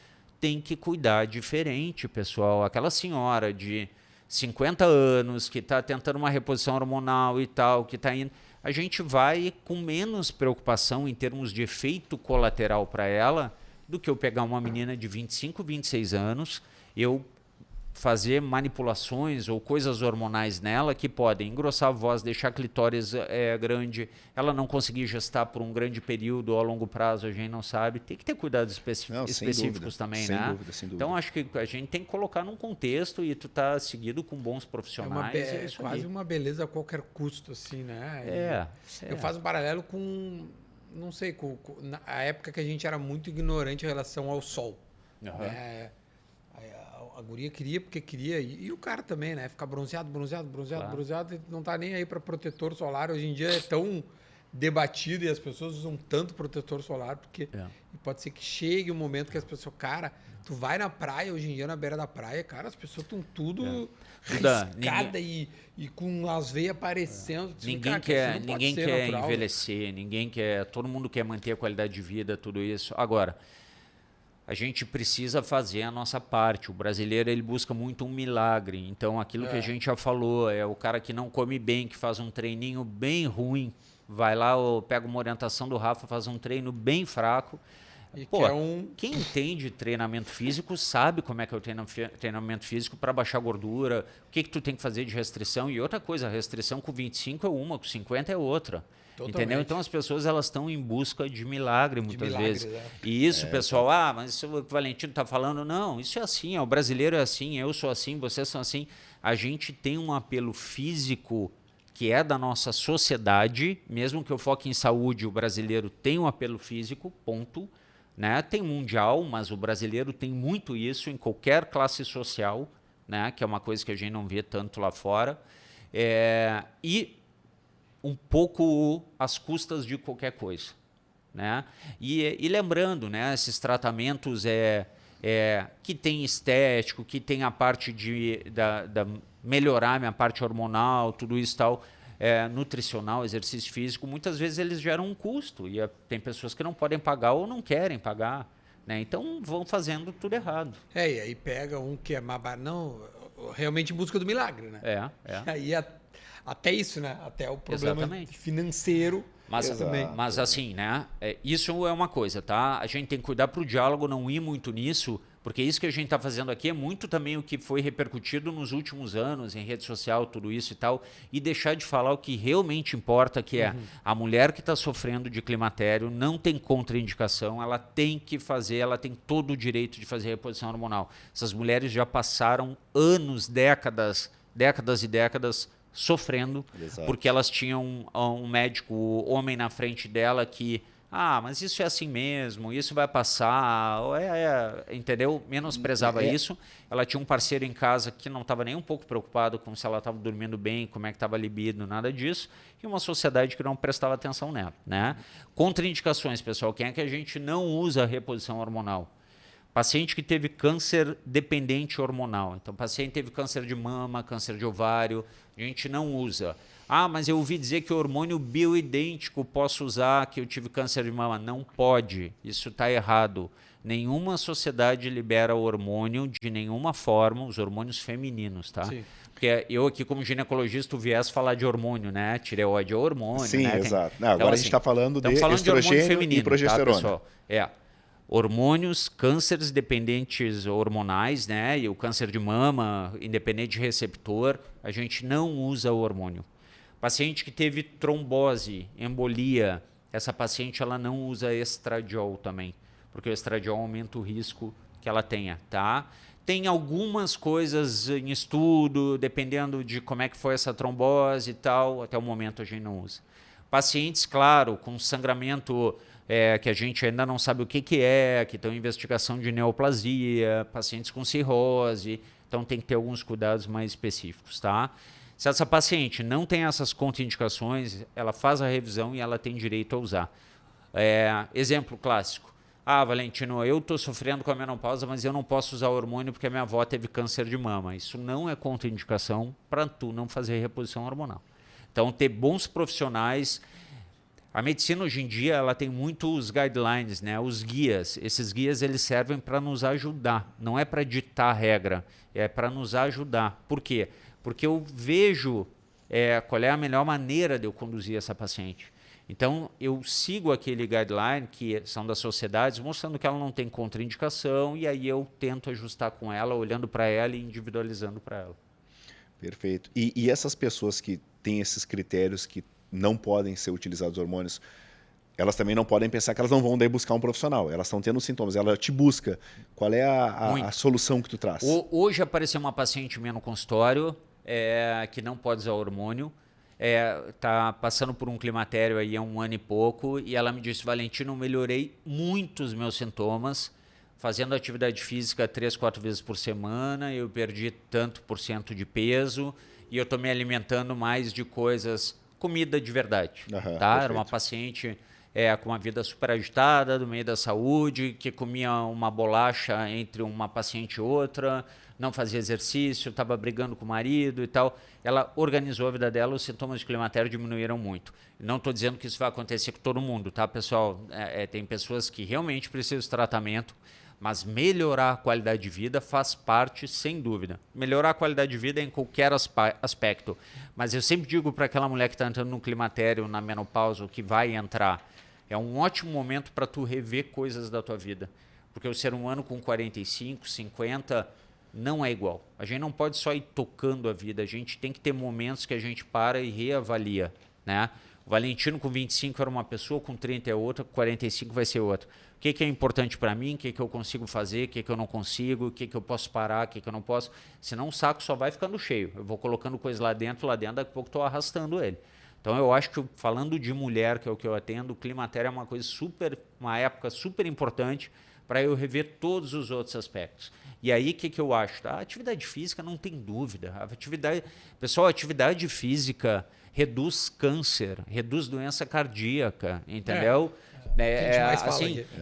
Speaker 3: tem que cuidar diferente, pessoal. Aquela senhora de 50 anos que está tentando uma reposição hormonal e tal, que está indo... A gente vai com menos preocupação em termos de efeito colateral para ela do que eu pegar uma menina de 25, 26 anos, eu fazer manipulações ou coisas hormonais nela que podem engrossar a voz, deixar a clitóris grande, ela não conseguir gestar por um grande período ou a longo prazo, a gente não sabe. Tem que ter cuidados específicos também,
Speaker 2: sem
Speaker 3: né?
Speaker 2: Dúvida, sem dúvida.
Speaker 3: Então, acho que a gente tem que colocar num contexto e tu tá seguido com bons profissionais.
Speaker 1: É quase uma beleza a qualquer custo, assim, né? Eu faço um paralelo com, não sei, na época que a gente era muito ignorante em relação ao sol. A guria queria porque queria, e o cara também, né? Ficar bronzeado, e não tá nem aí para protetor solar. Hoje em dia é tão debatido e as pessoas usam tanto protetor solar, porque pode ser que chegue um momento que as pessoas... Cara, tu vai na praia, hoje em dia, na beira da praia, cara, as pessoas estão tudo riscada e com as veias aparecendo.
Speaker 3: Ninguém quer natural, envelhecer, todo mundo quer manter a qualidade de vida, tudo isso. Agora... A gente precisa fazer a nossa parte. O brasileiro ele busca muito um milagre. Então, aquilo que a gente já falou, é o cara que não come bem, que faz um treininho bem ruim, vai lá, pega uma orientação do Rafa, faz um treino bem fraco.
Speaker 1: E
Speaker 3: quem entende treinamento físico sabe como é que é o treinamento físico para baixar gordura, o que tu tem que fazer de restrição. E outra coisa, a restrição com 25 é uma, com 50 é outra. Totalmente. Entendeu? Então as pessoas elas estão em busca de milagre muitas vezes. E isso, pessoal, mas isso o Valentino está falando, não, isso é assim, o brasileiro é assim, eu sou assim, vocês são assim. A gente tem um apelo físico que é da nossa sociedade, mesmo que eu foque em saúde, o brasileiro tem um apelo físico, ponto. Né? Tem mundial, mas o brasileiro tem muito isso em qualquer classe social, né? Que é uma coisa que a gente não vê tanto lá fora. E um pouco às custas de qualquer coisa, né? E lembrando, né, esses tratamentos que tem estético, que tem a parte de melhorar minha parte hormonal, tudo isso tal, nutricional, exercício físico, muitas vezes eles geram um custo e tem pessoas que não podem pagar ou não querem pagar, né? Então vão fazendo tudo errado.
Speaker 1: E aí pega um que é mais não realmente em busca do milagre, né? Aí até isso, né? Até o problema financeiro.
Speaker 3: Mas assim, né? Isso é uma coisa, tá? A gente tem que cuidar para o diálogo não ir muito nisso, porque isso que a gente está fazendo aqui é muito também o que foi repercutido nos últimos anos em rede social, tudo isso e tal, e deixar de falar o que realmente importa, que é a mulher que está sofrendo de climatério, não tem contraindicação, ela tem que fazer, ela tem todo o direito de fazer reposição hormonal. Essas mulheres já passaram anos, décadas e décadas sofrendo, porque elas tinham um médico homem na frente dela que, mas isso é assim mesmo, isso vai passar, entendeu? Menosprezava isso. Ela tinha um parceiro em casa que não estava nem um pouco preocupado com se ela estava dormindo bem, como é que estava a libido, nada disso, e uma sociedade que não prestava atenção nela, né? Contraindicações, pessoal, quem é que a gente não usa a reposição hormonal? Paciente que teve câncer dependente hormonal. Então, paciente teve câncer de mama, câncer de ovário, a gente não usa. Ah, mas eu ouvi dizer que o hormônio bioidêntico posso usar, que eu tive câncer de mama. Não pode, isso está errado. Nenhuma sociedade libera hormônio de nenhuma forma, os hormônios femininos, tá? Sim. Porque eu aqui, como ginecologista, viés falar de hormônio, né? Tireoide é hormônio,
Speaker 2: sim,
Speaker 3: né?
Speaker 2: exato. Não, agora
Speaker 3: então,
Speaker 2: a gente está falando de
Speaker 3: hormônio
Speaker 2: estrogênio
Speaker 3: feminino,
Speaker 2: e progesterona.
Speaker 3: Tá, pessoal? Hormônios, cânceres dependentes hormonais, né? E o câncer de mama, independente de receptor, a gente não usa o hormônio. Paciente que teve trombose, embolia, essa paciente ela não usa estradiol também, porque o estradiol aumenta o risco que ela tenha, tá? Tem algumas coisas em estudo, dependendo de como é que foi essa trombose e tal, até o momento a gente não usa. Pacientes, claro, com sangramento que a gente ainda não sabe o que estão em investigação de neoplasia, pacientes com cirrose, então tem que ter alguns cuidados mais específicos, tá? Se essa paciente não tem essas contraindicações, ela faz a revisão e ela tem direito a usar. Exemplo clássico. Ah, Valentino, eu estou sofrendo com a menopausa, mas eu não posso usar hormônio porque a minha avó teve câncer de mama. Isso não é contraindicação para tu não fazer reposição hormonal. Então, ter bons profissionais. A medicina hoje em dia ela tem muitos guidelines, né? Os guias. Esses guias eles servem para nos ajudar. Não é para ditar regra, é para nos ajudar. Por quê? Porque eu vejo qual é a melhor maneira de eu conduzir essa paciente. Então, eu sigo aquele guideline, que são das sociedades, mostrando que ela não tem contraindicação, e aí eu tento ajustar com ela, olhando para ela e individualizando para ela.
Speaker 2: Perfeito. E essas pessoas que têm esses critérios que não podem ser utilizados hormônios, elas também não podem pensar que elas não vão daí buscar um profissional. Elas estão tendo sintomas, ela te busca. Qual é a solução que tu traz?
Speaker 3: Hoje apareceu uma paciente minha no consultório que não pode usar hormônio, tá passando por um climatério aí há 1 ano e pouco, e ela me disse: Valentino, eu melhorei muito os meus sintomas, fazendo atividade física 3, 4 vezes por semana, eu perdi tanto por cento de peso, e eu estou me alimentando mais de coisas, comida de verdade. Tá? Era uma paciente com uma vida super agitada, do meio da saúde, que comia uma bolacha entre uma paciente e outra, não fazia exercício, estava brigando com o marido e tal. Ela organizou a vida dela, os sintomas de climatério diminuíram muito. Não estou dizendo que isso vai acontecer com todo mundo, tá, pessoal? Tem pessoas que realmente precisam de tratamento, mas melhorar a qualidade de vida faz parte, sem dúvida. Melhorar a qualidade de vida em qualquer aspecto. Mas eu sempre digo para aquela mulher que está entrando no climatério, na menopausa, que vai entrar, é um ótimo momento para tu rever coisas da tua vida. Porque o ser humano com 45, 50 não é igual. A gente não pode só ir tocando a vida, a gente tem que ter momentos que a gente para e reavalia, né? O Valentino com 25 era uma pessoa, com 30 é outra, com 45 vai ser outra. O que é importante para mim, o que eu consigo fazer, o que eu não consigo, o que eu posso parar, o que eu não posso. Senão o saco só vai ficando cheio. Eu vou colocando coisas lá dentro, daqui a pouco estou arrastando ele. Então eu acho que, falando de mulher, que é o que eu atendo, o climatério é uma época super importante para eu rever todos os outros aspectos. E aí, o que eu acho? A atividade física, não tem dúvida. Pessoal, a atividade física reduz câncer, reduz doença cardíaca, entendeu?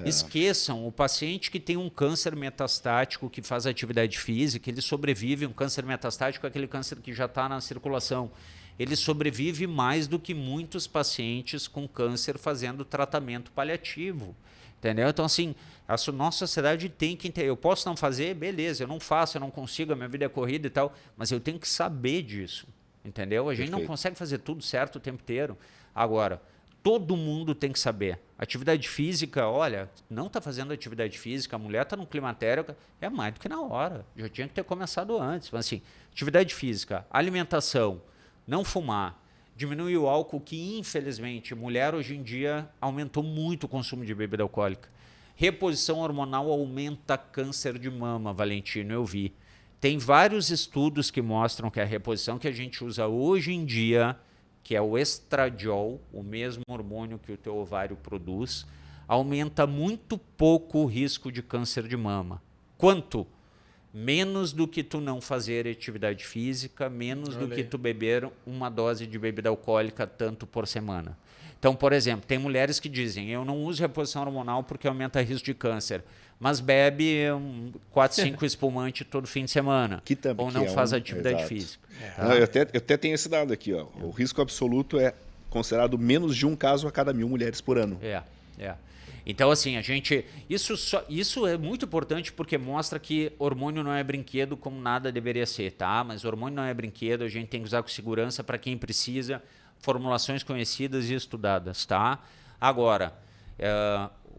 Speaker 3: Esqueçam, o paciente que tem um câncer metastático, que faz atividade física, ele sobrevive. Um câncer metastático é aquele câncer que já está na circulação. Ele sobrevive mais do que muitos pacientes com câncer fazendo tratamento paliativo. Entendeu? Então, assim, a nossa sociedade tem que entender. Eu posso não fazer? Beleza, eu não faço, eu não consigo, a minha vida é corrida e tal, mas eu tenho que saber disso. Entendeu? A gente não consegue fazer tudo certo o tempo inteiro. Agora, todo mundo tem que saber. Atividade física, olha, não está fazendo atividade física, a mulher está no climatério, é mais do que na hora. Já tinha que ter começado antes. Mas, assim, atividade física, alimentação, não fumar, diminuir o álcool, que infelizmente mulher hoje em dia aumentou muito o consumo de bebida alcoólica. Reposição hormonal aumenta câncer de mama, Valentino, eu vi. Tem vários estudos que mostram que a reposição que a gente usa hoje em dia, que é o estradiol, o mesmo hormônio que o teu ovário produz, aumenta muito pouco o risco de câncer de mama. Quanto? Menos do que tu não fazer atividade física, menos do que tu beber uma dose de bebida alcoólica tanto por semana. Então, por exemplo, tem mulheres que dizem, eu não uso reposição hormonal porque aumenta risco de câncer, mas bebe 4, 5 espumantes todo fim de semana, ou não faz atividade física.
Speaker 2: Tá? Não, eu até tenho esse dado aqui. Ó. O risco absoluto é considerado menos de um caso a cada 1.000 mulheres por ano.
Speaker 3: Então, assim, isso é muito importante porque mostra que hormônio não é brinquedo como nada deveria ser, tá? Mas hormônio não é brinquedo, a gente tem que usar com segurança para quem precisa, formulações conhecidas e estudadas, tá? Agora,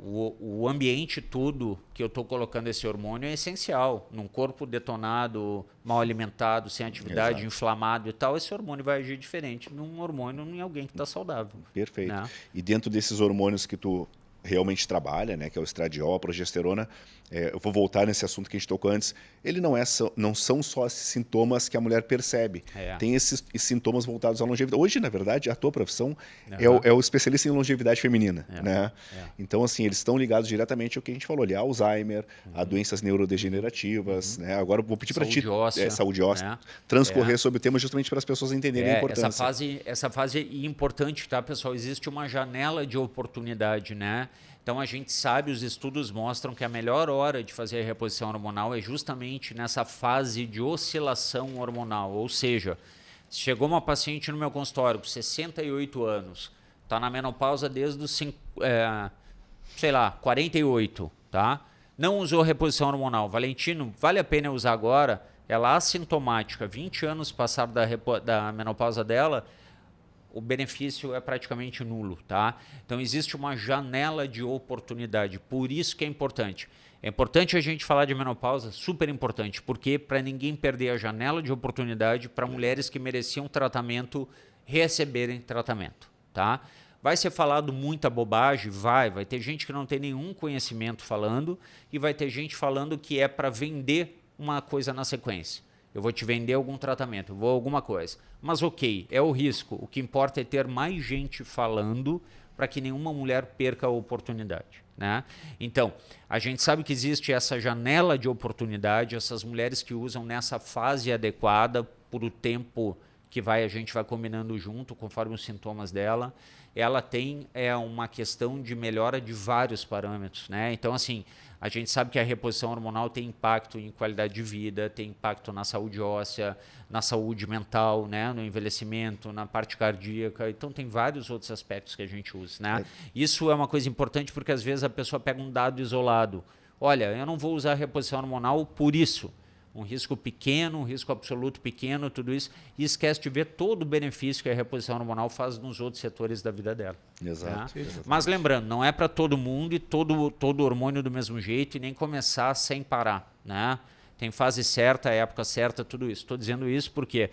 Speaker 3: o ambiente todo que eu estou colocando esse hormônio é essencial. Num corpo detonado, mal alimentado, sem atividade, inflamado e tal, esse hormônio vai agir diferente num hormônio em alguém que está saudável.
Speaker 2: Perfeito.
Speaker 3: Né?
Speaker 2: E dentro desses hormônios que tu realmente trabalha, né, que é o estradiol, a progesterona, eu vou voltar nesse assunto que a gente tocou antes, ele não são só esses sintomas que a mulher percebe. Tem esses sintomas voltados à longevidade. Hoje, na verdade, a tua profissão é o especialista em longevidade feminina. Né? Então, assim, eles estão ligados diretamente ao que a gente falou ali, a Alzheimer, a doenças neurodegenerativas. Né? Agora, eu vou pedir para ti, saúde óssea, transcorrer sobre o tema justamente para as pessoas entenderem a importância.
Speaker 3: Essa fase é importante, tá, pessoal? Existe uma janela de oportunidade, né? Então, a gente sabe, os estudos mostram que a melhor hora de fazer a reposição hormonal é justamente nessa fase de oscilação hormonal. Ou seja, chegou uma paciente no meu consultório com 68 anos, está na menopausa desde os 48, tá? Não usou reposição hormonal. Valentino, vale a pena usar agora? Ela assintomática, 20 anos passaram da menopausa dela, o benefício é praticamente nulo, tá? Então, existe uma janela de oportunidade, por isso que é importante. É importante a gente falar de menopausa, super importante, porque para ninguém perder a janela de oportunidade para mulheres que mereciam tratamento receberem tratamento, tá? Vai ser falado muita bobagem? Vai ter gente que não tem nenhum conhecimento falando e vai ter gente falando que é para vender uma coisa na sequência. Eu vou te vender algum tratamento, vou alguma coisa. Mas ok, é o risco. O que importa é ter mais gente falando para que nenhuma mulher perca a oportunidade. Né? Então, a gente sabe que existe essa janela de oportunidade, essas mulheres que usam nessa fase adequada, por o tempo que a gente vai combinando junto, conforme os sintomas dela, ela tem uma questão de melhora de vários parâmetros. Né? Então, assim, a gente sabe que a reposição hormonal tem impacto em qualidade de vida, tem impacto na saúde óssea, na saúde mental, né? No envelhecimento, na parte cardíaca. Então, tem vários outros aspectos que a gente usa. Né? Isso é uma coisa importante porque, às vezes, a pessoa pega um dado isolado. Olha, eu não vou usar a reposição hormonal por isso. Um risco pequeno, um risco absoluto pequeno, tudo isso, e esquece de ver todo o benefício que a reposição hormonal faz nos outros setores da vida dela.
Speaker 2: Exato.
Speaker 3: Tá? Mas lembrando, não é para todo mundo e todo hormônio do mesmo jeito e nem começar sem parar. Né? Tem fase certa, época certa, tudo isso. Estou dizendo isso porque,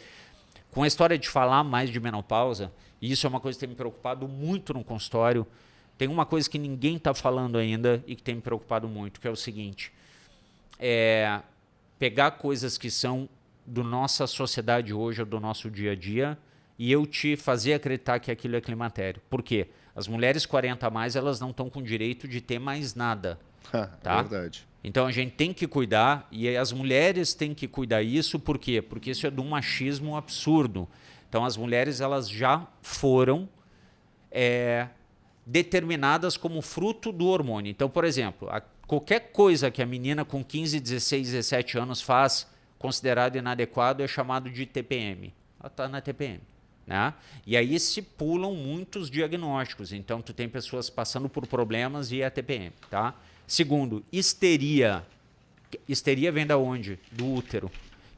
Speaker 3: com a história de falar mais de menopausa, e isso é uma coisa que tem me preocupado muito no consultório, tem uma coisa que ninguém está falando ainda e que tem me preocupado muito, que é o seguinte, pegar coisas que são da nossa sociedade hoje, ou do nosso dia a dia, e eu te fazer acreditar que aquilo é climatério. Por quê? As mulheres 40 a mais, elas não estão com direito de ter mais nada. Tá?
Speaker 2: É verdade.
Speaker 3: Então, a gente tem que cuidar, e as mulheres têm que cuidar isso, por quê? Porque isso é de um machismo absurdo. Então, as mulheres, elas já foram determinadas como fruto do hormônio. Então, por exemplo, qualquer coisa que a menina com 15, 16, 17 anos faz considerado inadequado é chamado de TPM. Ela está na TPM. Né? E aí se pulam muitos diagnósticos. Então, tu tem pessoas passando por problemas e é TPM. Tá? Segundo, histeria. Histeria vem da onde? Do útero.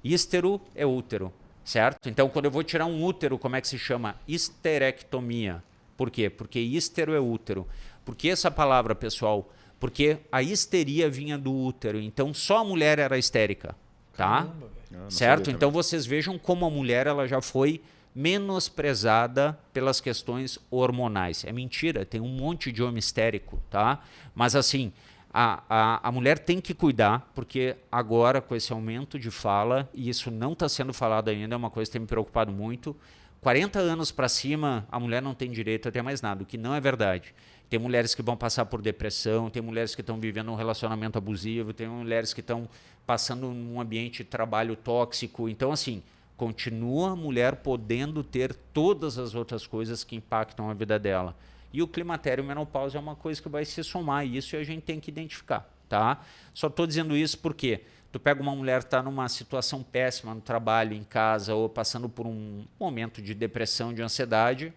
Speaker 3: Hístero é útero, certo? Então, quando eu vou tirar um útero, como é que se chama? Histerectomia. Por quê? Porque hístero é útero. Por que essa palavra, pessoal? Porque a histeria vinha do útero. Então, só a mulher era histérica. Tá?
Speaker 2: Caramba,
Speaker 3: certo? Então, vocês vejam como a mulher ela já foi menosprezada pelas questões hormonais. É mentira, tem um monte de homem histérico. Tá? Mas, assim, a mulher tem que cuidar, porque agora, com esse aumento de fala, e isso não está sendo falado ainda, é uma coisa que tem me preocupado muito, 40 anos para cima, a mulher não tem direito a ter mais nada, o que não é verdade. Tem mulheres que vão passar por depressão, tem mulheres que estão vivendo um relacionamento abusivo, tem mulheres que estão passando num ambiente de trabalho tóxico. Então, assim, continua a mulher podendo ter todas as outras coisas que impactam a vida dela. E o climatério e menopausa é uma coisa que vai se somar a isso e a gente tem que identificar, tá? Só estou dizendo isso porque tu pega uma mulher que está numa situação péssima no trabalho, em casa, ou passando por um momento de depressão, de ansiedade.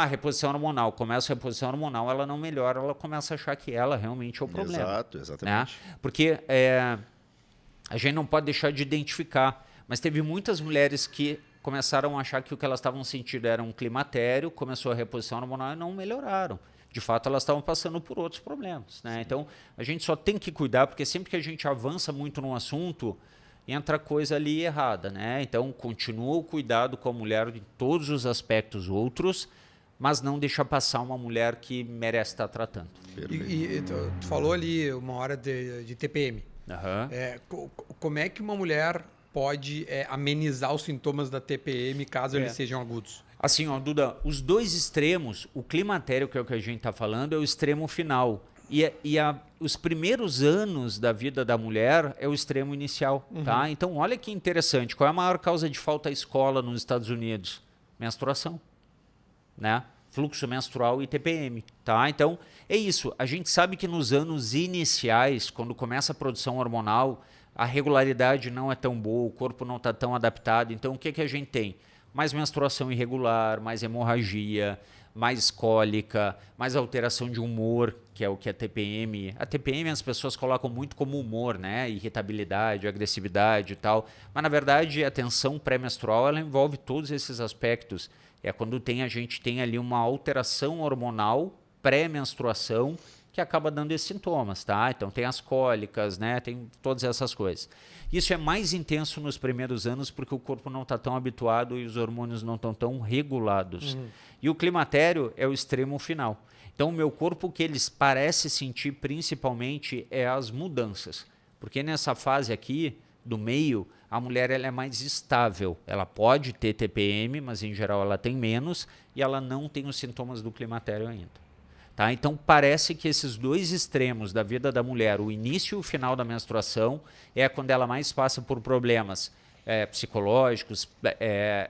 Speaker 3: Reposição hormonal. Começa a reposição hormonal, ela não melhora, ela começa a achar que ela realmente é o problema.
Speaker 2: Exato, exatamente.
Speaker 3: Né? Porque a gente não pode deixar de identificar, mas teve muitas mulheres que começaram a achar que o que elas estavam sentindo era um climatério, começou a reposição hormonal e não melhoraram. De fato, elas estavam passando por outros problemas. Né? Então, a gente só tem que cuidar, porque sempre que a gente avança muito num assunto, entra coisa ali errada. Né? Então, continua o cuidado com a mulher em todos os aspectos outros, mas não deixa passar uma mulher que merece estar tratando.
Speaker 1: E tu falou ali uma hora de TPM. Como é que uma mulher pode amenizar os sintomas da TPM caso eles sejam agudos?
Speaker 3: Assim, ó, Duda, os dois extremos, o climatério, que é o que a gente está falando, é o extremo final. Os primeiros anos da vida da mulher é o extremo inicial. Tá? Então, olha que interessante. Qual é a maior causa de falta à escola nos Estados Unidos? Menstruação. Né? Fluxo menstrual e TPM. Tá? Então, é isso. A gente sabe que nos anos iniciais, quando começa a produção hormonal, a regularidade não é tão boa, o corpo não está tão adaptado. Então, o que a gente tem? Mais menstruação irregular, mais hemorragia, mais cólica, mais alteração de humor, que é o que é a TPM. A TPM as pessoas colocam muito como humor, né? Irritabilidade, agressividade e tal. Mas, na verdade, a tensão pré-menstrual ela envolve todos esses aspectos. É quando a gente tem ali uma alteração hormonal pré-menstruação que acaba dando esses sintomas, tá? Então tem as cólicas, né? Tem todas essas coisas. Isso é mais intenso nos primeiros anos porque o corpo não está tão habituado e os hormônios não estão tão regulados. E o climatério é o extremo final. Então o meu corpo, o que eles parecem sentir principalmente é as mudanças. Porque nessa fase aqui, do meio, a mulher ela é mais estável. Ela pode ter TPM, mas em geral ela tem menos e ela não tem os sintomas do climatério ainda. Tá? Então, parece que esses dois extremos da vida da mulher, o início e o final da menstruação, é quando ela mais passa por problemas psicológicos,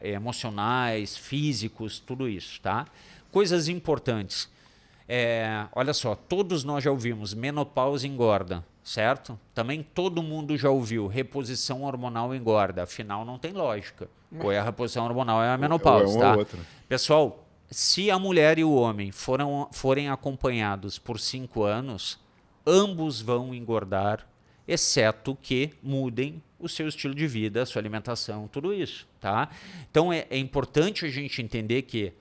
Speaker 3: emocionais, físicos, tudo isso. Tá? Coisas importantes. Olha só, todos nós já ouvimos menopausa engorda, certo? Também todo mundo já ouviu reposição hormonal engorda. Afinal, não tem lógica. Ou é a reposição hormonal ou é a menopausa. Tá? Pessoal, se a mulher e o homem forem acompanhados por 5 anos, ambos vão engordar, exceto que mudem o seu estilo de vida, a sua alimentação, tudo isso. Tá? Então, é importante a gente entender que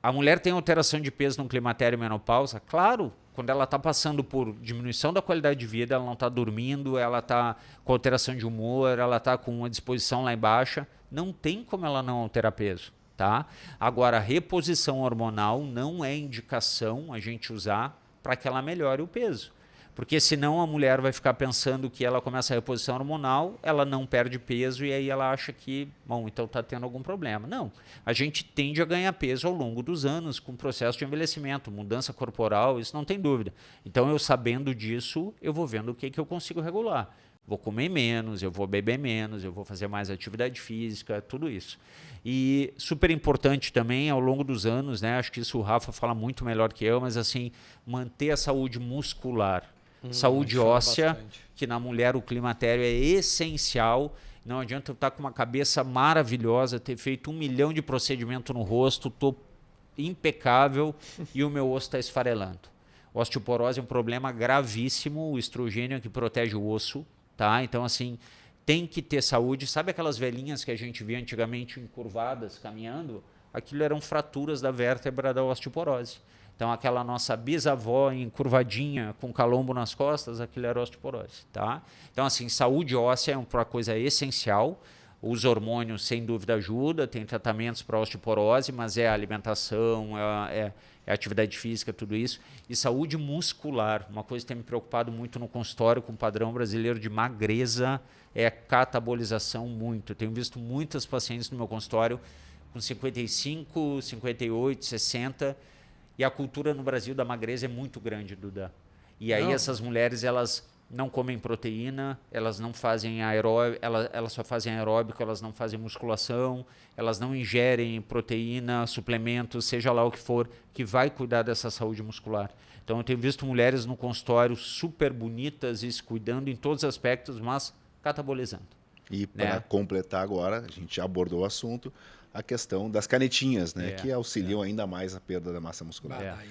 Speaker 3: a mulher tem alteração de peso no climatério e menopausa. Claro, quando ela está passando por diminuição da qualidade de vida, ela não está dormindo, ela está com alteração de humor, ela está com uma disposição lá embaixo, não tem como ela não alterar peso. Tá? Agora, a reposição hormonal não é indicação a gente usar para que ela melhore o peso. Porque senão a mulher vai ficar pensando que ela começa a reposição hormonal, ela não perde peso e aí ela acha que, bom, então está tendo algum problema. Não, a gente tende a ganhar peso ao longo dos anos com o processo de envelhecimento, mudança corporal, isso não tem dúvida. Então eu sabendo disso, eu vou vendo o que eu consigo regular. Vou comer menos, eu vou beber menos, eu vou fazer mais atividade física, tudo isso. E super importante também, ao longo dos anos, né? Acho que isso o Rafa fala muito melhor que eu, mas assim, manter a saúde muscular. Saúde óssea, que na mulher o climatério é essencial. Não adianta eu estar com uma cabeça maravilhosa, ter feito 1 milhão de procedimentos no rosto, estou impecável e o meu osso está esfarelando. Osteoporose é um problema gravíssimo, o estrogênio é que protege o osso. Tá? Então, assim, tem que ter saúde. Sabe aquelas velhinhas que a gente via antigamente encurvadas, caminhando? Aquilo eram fraturas da vértebra da osteoporose. Então, aquela nossa bisavó encurvadinha, com calombo nas costas, aquilo era osteoporose. Tá? Então, assim, saúde óssea é uma coisa essencial. Os hormônios, sem dúvida, ajudam. Tem tratamentos para osteoporose, mas é a alimentação, é atividade física, tudo isso. E saúde muscular, uma coisa que tem me preocupado muito no consultório com o padrão brasileiro de magreza, é catabolização muito. Tenho visto muitas pacientes no meu consultório com 55, 58, 60, e a cultura no Brasil da magreza é muito grande, Duda. E aí essas mulheres, elas não comem proteína, elas não fazem aeróbico, elas só fazem aeróbico, elas não fazem musculação, elas não ingerem proteína, suplementos, seja lá o que for, que vai cuidar dessa saúde muscular. Então eu tenho visto mulheres no consultório super bonitas e se cuidando em todos os aspectos, mas catabolizando.
Speaker 2: E para completar agora, a gente já abordou o assunto, a questão das canetinhas, né? Que auxiliam ainda mais a perda da massa muscular.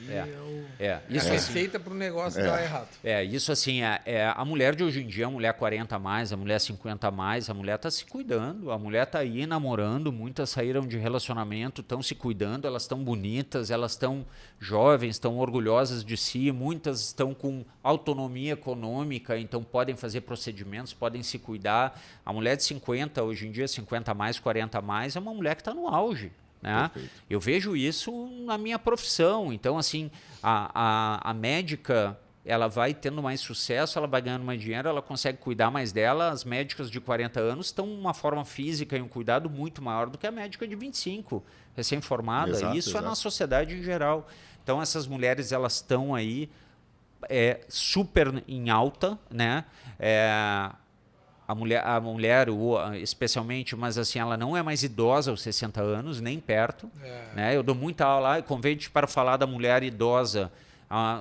Speaker 1: Isso é receita para o negócio dar errado.
Speaker 3: Isso assim, a mulher de hoje em dia, a mulher 40 a mais, a mulher 50 a mais, a mulher está se cuidando, a mulher está aí namorando, muitas saíram de relacionamento, estão se cuidando, elas estão bonitas, elas estão jovens, estão orgulhosas de si, muitas estão com autonomia econômica, então podem fazer procedimentos, podem se cuidar. A mulher de 50, hoje em dia, 50 a mais, 40 a mais, é uma mulher que está no auge. Né? Eu vejo isso na minha profissão. Então, assim, a médica, ela vai tendo mais sucesso, ela vai ganhando mais dinheiro, ela consegue cuidar mais dela. As médicas de 40 anos estão uma forma física e um cuidado muito maior do que a médica de 25, recém-formada. Isso é na sociedade em geral. Então, essas mulheres, elas estão aí super em alta, né? A mulher, especialmente, mas assim, ela não é mais idosa aos 60 anos, nem perto. Né? Eu dou muita aula lá e convite para falar da mulher idosa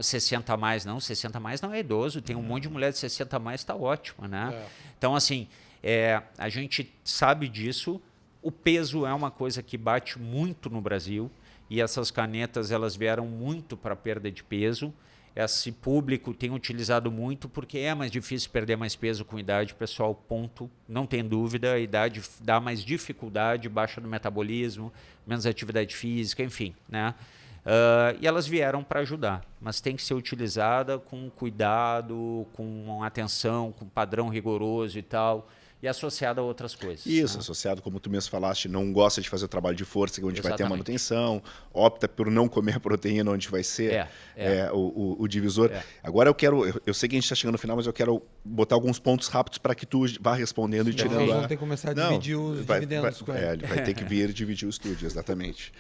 Speaker 3: 60 a mais. Não, 60 a mais não é idoso, tem um monte de mulher de 60 a mais, está ótima. Né? Então, assim, a gente sabe disso. O peso é uma coisa que bate muito no Brasil e essas canetas, elas vieram muito para a perda de peso. Esse público tem utilizado muito porque é mais difícil perder mais peso com idade, pessoal, ponto. Não tem dúvida, a idade dá mais dificuldade, baixa do metabolismo, menos atividade física, enfim, né? E elas vieram para ajudar, mas tem que ser utilizada com cuidado, com atenção, com padrão rigoroso e tal. E associado a outras coisas.
Speaker 2: Isso, associado, como tu mesmo falaste, não gosta de fazer o trabalho de força, onde vai ter a manutenção, opta por não comer a proteína, onde vai ser o divisor. Agora eu sei que a gente está chegando no final, mas eu quero botar alguns pontos rápidos para que tu vá respondendo e tirando
Speaker 1: Nós vamos ter que começar a dividir os dividendos com ele.
Speaker 2: Ele vai ter que vir dividir o estúdio, exatamente.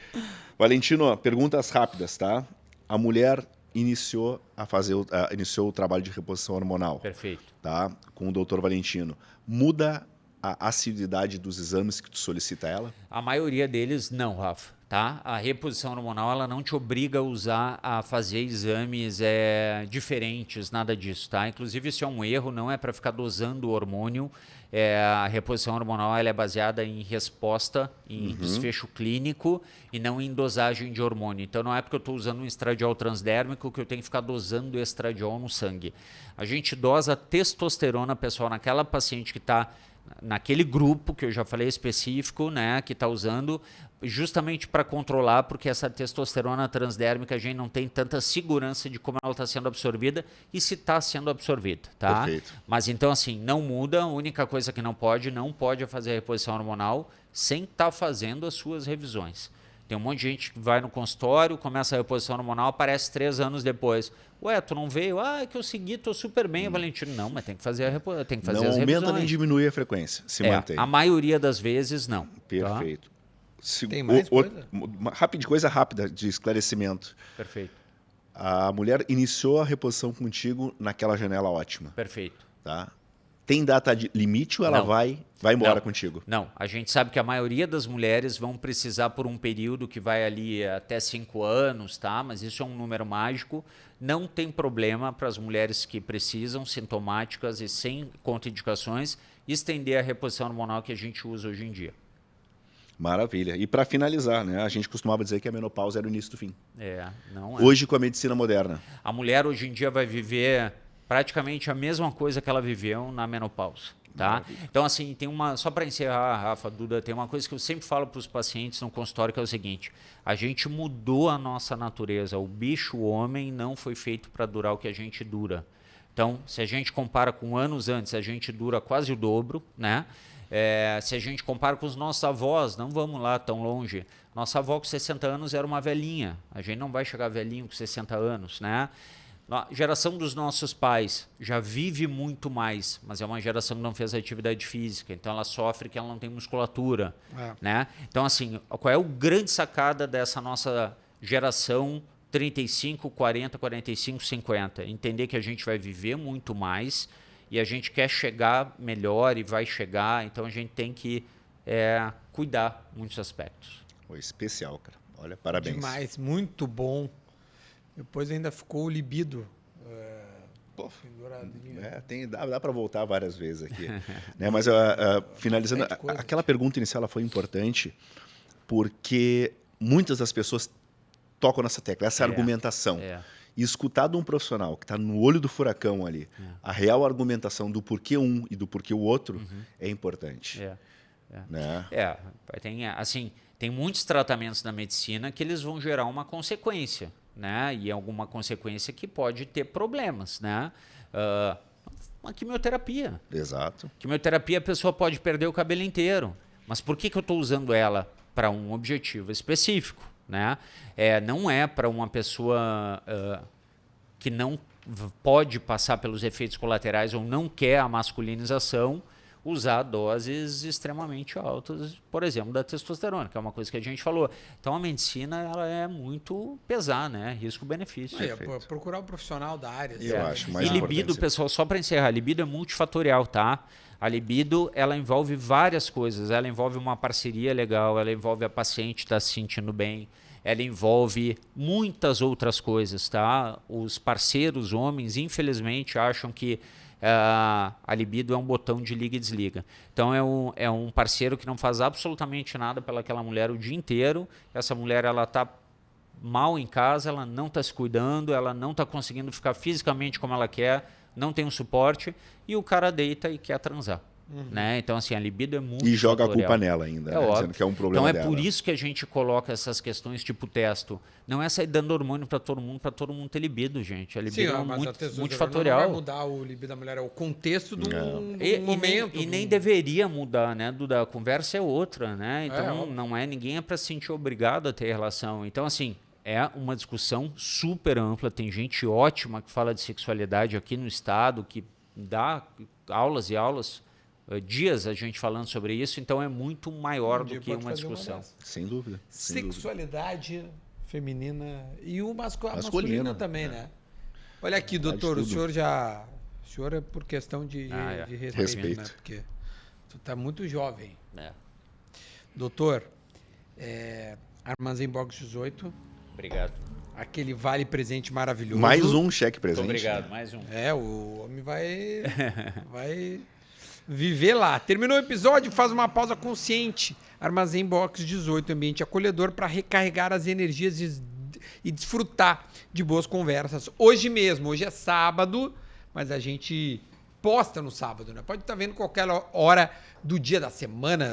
Speaker 2: Valentino, perguntas rápidas, tá? A mulher iniciou o trabalho de reposição hormonal.
Speaker 3: Perfeito.
Speaker 2: Tá? Com o doutor Valentino. Muda a assiduidade dos exames que tu solicita a ela?
Speaker 3: A maioria deles não, Rafa. Tá? A reposição hormonal, ela não te obriga a fazer exames diferentes, nada disso. Tá? Inclusive, isso é um erro, não é para ficar dosando o hormônio. A reposição hormonal, ela é baseada em resposta, em desfecho clínico e não em dosagem de hormônio. Então, não é porque eu estou usando um estradiol transdérmico que eu tenho que ficar dosando o estradiol no sangue. A gente dosa testosterona, pessoal, naquela paciente que está naquele grupo que eu já falei específico, né, que está usando, justamente para controlar, porque essa testosterona transdérmica a gente não tem tanta segurança de como ela está sendo absorvida e se está sendo absorvida, tá?
Speaker 2: Perfeito.
Speaker 3: Mas então assim, não muda, a única coisa que não pode fazer a reposição hormonal sem estar fazendo as suas revisões. Tem um monte de gente que vai no consultório, começa a reposição hormonal, aparece 3 anos depois. Ué, tu não veio? É que eu segui, tô super bem, Valentino. Não, mas tem que fazer tem que fazer as revisões.
Speaker 2: Não aumenta nem diminui a frequência, se mantém.
Speaker 3: A maioria das vezes, não.
Speaker 2: Perfeito.
Speaker 1: Tá? Tem mais coisa?
Speaker 2: Coisa rápida de esclarecimento.
Speaker 3: Perfeito.
Speaker 2: A mulher iniciou a reposição contigo naquela janela ótima.
Speaker 3: Perfeito.
Speaker 2: Tá? Tem data limite ou ela vai embora contigo?
Speaker 3: Não, a gente sabe que a maioria das mulheres vão precisar por um período que vai ali até 5 anos, tá? Mas isso é um número mágico. Não tem problema para as mulheres que precisam, sintomáticas e sem contraindicações, estender a reposição hormonal que a gente usa hoje em dia.
Speaker 2: Maravilha. E para finalizar, né, a gente costumava dizer que a menopausa era o início do fim.
Speaker 3: Não é.
Speaker 2: Hoje, com a medicina moderna.
Speaker 3: A mulher hoje em dia vai viver praticamente a mesma coisa que ela viveu na menopausa. Tá? Então, assim, só para encerrar, Rafa, Duda, tem uma coisa que eu sempre falo para os pacientes no consultório, que é o seguinte: a gente mudou a nossa natureza. O bicho, o homem, não foi feito para durar o que a gente dura. Então, se a gente compara com anos antes, a gente dura quase o dobro, né? Se a gente compara com os nossos avós, não vamos lá tão longe. Nossa avó com 60 anos era uma velhinha. A gente não vai chegar velhinho com 60 anos, né? A geração dos nossos pais já vive muito mais, mas é uma geração que não fez atividade física, então ela sofre que ela não tem musculatura, né? Então, assim, qual é o grande sacada dessa nossa geração 35, 40, 45, 50? Entender que a gente vai viver muito mais e a gente quer chegar melhor e vai chegar, então a gente tem que cuidar em muitos aspectos.
Speaker 2: Foi especial, cara. Olha, parabéns.
Speaker 1: Demais, muito bom. Depois ainda ficou o libido.
Speaker 2: Dá para voltar várias vezes aqui. Né? Mas finalizando, aquela pergunta inicial ela foi importante porque muitas das pessoas tocam nessa tecla, essa argumentação. E escutar de um profissional que está no olho do furacão ali, a real argumentação do porquê um e do porquê o outro é importante. Né?
Speaker 3: Tem muitos tratamentos na medicina que eles vão gerar uma consequência, né? E alguma consequência que pode ter problemas, né? Uma quimioterapia.
Speaker 2: Exato.
Speaker 3: Quimioterapia, a pessoa pode perder o cabelo inteiro. Mas por que eu estou usando ela para um objetivo específico, né? Não é para uma pessoa que não pode passar pelos efeitos colaterais ou não quer a masculinização, usar doses extremamente altas, por exemplo, da testosterona, que é uma coisa que a gente falou. Então, a medicina ela é muito pesar, né? Risco-benefício.
Speaker 1: Procurar um profissional da área.
Speaker 2: Eu acho mais
Speaker 3: E libido, pessoal, só para encerrar, a libido é multifatorial, tá? A libido, ela envolve várias coisas. Ela envolve uma parceria legal, ela envolve a paciente estar se sentindo bem, ela envolve muitas outras coisas, tá? Os parceiros homens, infelizmente, acham que a libido é um botão de liga e desliga. Então é um parceiro que não faz absolutamente nada pelaquela mulher o dia inteiro. Essa mulher ela está mal em casa, ela não está se cuidando, ela não está conseguindo ficar fisicamente como ela quer, não tem um suporte e o cara deita e quer transar. Né? Então, assim, a libido é muito.
Speaker 2: E joga a culpa nela ainda, né? Dizendo que é um problema
Speaker 3: dela. Então,
Speaker 2: por
Speaker 3: isso que a gente coloca essas questões tipo testo. Não é sair dando hormônio para todo mundo ter libido, gente. A libido é multifatorial.
Speaker 1: Não vai mudar o libido da mulher, é o contexto do momento.
Speaker 3: E nem deveria mudar, né, Duda? A conversa é outra, né? Então, ninguém é para se sentir obrigado a ter relação. Então, assim, é uma discussão super ampla. Tem gente ótima que fala de sexualidade aqui no estado, que dá aulas e aulas. Dias a gente falando sobre isso, então é muito maior do que uma discussão.
Speaker 2: Sem dúvida.
Speaker 1: Sexualidade feminina e o masculino também, né? Olha aqui, doutor, o senhor é por questão de respeito, né? Porque tu tá muito jovem. Doutor, Armazém Box 18.
Speaker 3: Obrigado.
Speaker 1: Aquele vale presente maravilhoso.
Speaker 2: Mais um cheque presente.
Speaker 3: Muito obrigado, mais um.
Speaker 1: O homem vai viver lá. Terminou o episódio, faz uma pausa consciente. Armazém Box 18, ambiente acolhedor para recarregar as energias e desfrutar de boas conversas. Hoje mesmo, hoje é sábado, mas a gente posta no sábado, né? Pode estar vendo qualquer hora do dia da semana,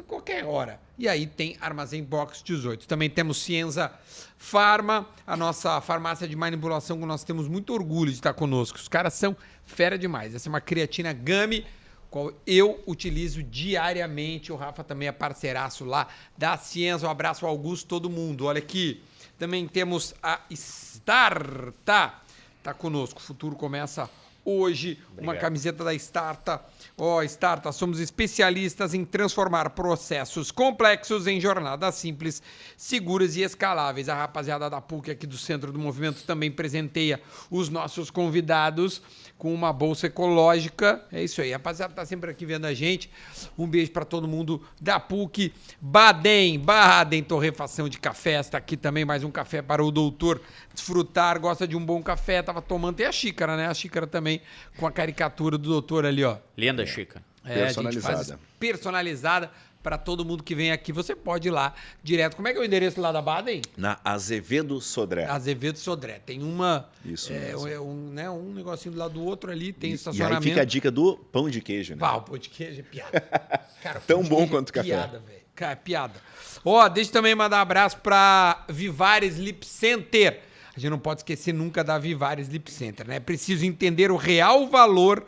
Speaker 1: qualquer hora. E aí tem Armazém Box 18. Também temos Cienza Farma, a nossa farmácia de manipulação, que nós temos muito orgulho de estar conosco. Os caras são fera demais. Essa é uma creatina Gummy, qual eu utilizo diariamente. O Rafa também é parceiraço lá da Cienza. Um abraço ao Augusto, todo mundo. Olha aqui, também temos a Starta, tá conosco. O futuro começa hoje. Obrigado. Uma camiseta da Starta. Starta, somos especialistas em transformar processos complexos em jornadas simples, seguras e escaláveis. A rapaziada da PUC aqui do Centro do Movimento também presenteia os nossos convidados com uma bolsa ecológica. É isso aí, a rapaziada tá sempre aqui vendo a gente. Um beijo para todo mundo da PUC. Baden, torrefação de café. Está aqui também mais um café para o doutor desfrutar. Gosta de um bom café, tava tomando. Tem a xícara, né? A xícara também com a caricatura do doutor ali, ó.
Speaker 3: Linda xícara.
Speaker 2: Personalizada.
Speaker 1: A gente faz personalizada para todo mundo que vem aqui. Você pode ir lá direto. Como é que é o endereço lá da Baden?
Speaker 2: Na Azevedo Sodré.
Speaker 1: Azevedo Sodré. Tem uma...
Speaker 2: Isso
Speaker 1: um negocinho do lado do outro ali, tem
Speaker 2: E
Speaker 1: estacionamento.
Speaker 2: aí fica a dica do pão de queijo, né?
Speaker 1: O pão de queijo é piada. Cara,
Speaker 2: tão bom quanto o café.
Speaker 1: Piada, velho. Cara, é piada. Deixa eu também mandar um abraço para Vivar Sleep Center. A gente não pode esquecer nunca da Vivar Sleep Center, né? É preciso entender o real valor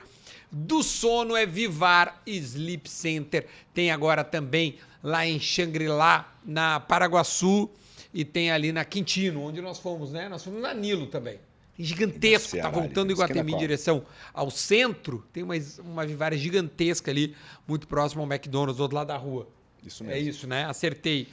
Speaker 1: do sono. É Vivar Sleep Center. Tem agora também lá em Xangri-Lá, na Paraguaçu, e tem ali na Quintino, onde nós fomos, né? Nós fomos na Nilo também. gigantesco, tá
Speaker 2: Ceará,
Speaker 1: voltando
Speaker 2: ali,
Speaker 1: Iguatemi
Speaker 2: esquina
Speaker 1: em direção ao centro, tem uma Vivara gigantesca ali, muito próximo ao McDonald's, do outro lado da rua.
Speaker 2: Isso mesmo.
Speaker 1: É isso, né? Acertei.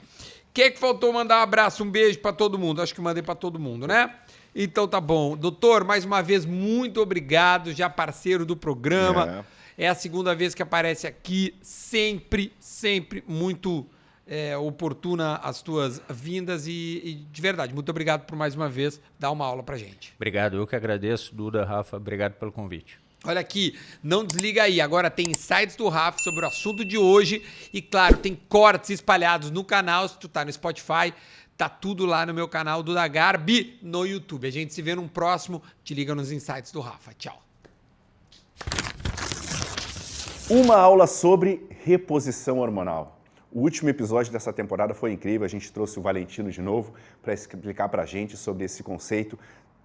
Speaker 1: Quem é que faltou mandar um abraço, um beijo pra todo mundo? Acho que mandei pra todo mundo, né? Então tá bom. Doutor, mais uma vez, muito obrigado, já parceiro do programa. É a segunda vez que aparece aqui, sempre muito oportuna as tuas vindas e de verdade, muito obrigado por mais uma vez dar uma aula pra gente.
Speaker 3: Obrigado, eu que agradeço, Duda, Rafa, obrigado pelo convite.
Speaker 1: Olha aqui, não desliga aí, agora tem insights do Rafa sobre o assunto de hoje e claro, tem cortes espalhados no canal, se tu tá no Spotify, tá tudo lá no meu canal do Dagarbi no YouTube. A gente se vê num próximo, te liga nos insights do Rafa. Tchau.
Speaker 2: Uma aula sobre reposição hormonal. O último episódio dessa temporada foi incrível, a gente trouxe o Valentino de novo para explicar para a gente sobre esse conceito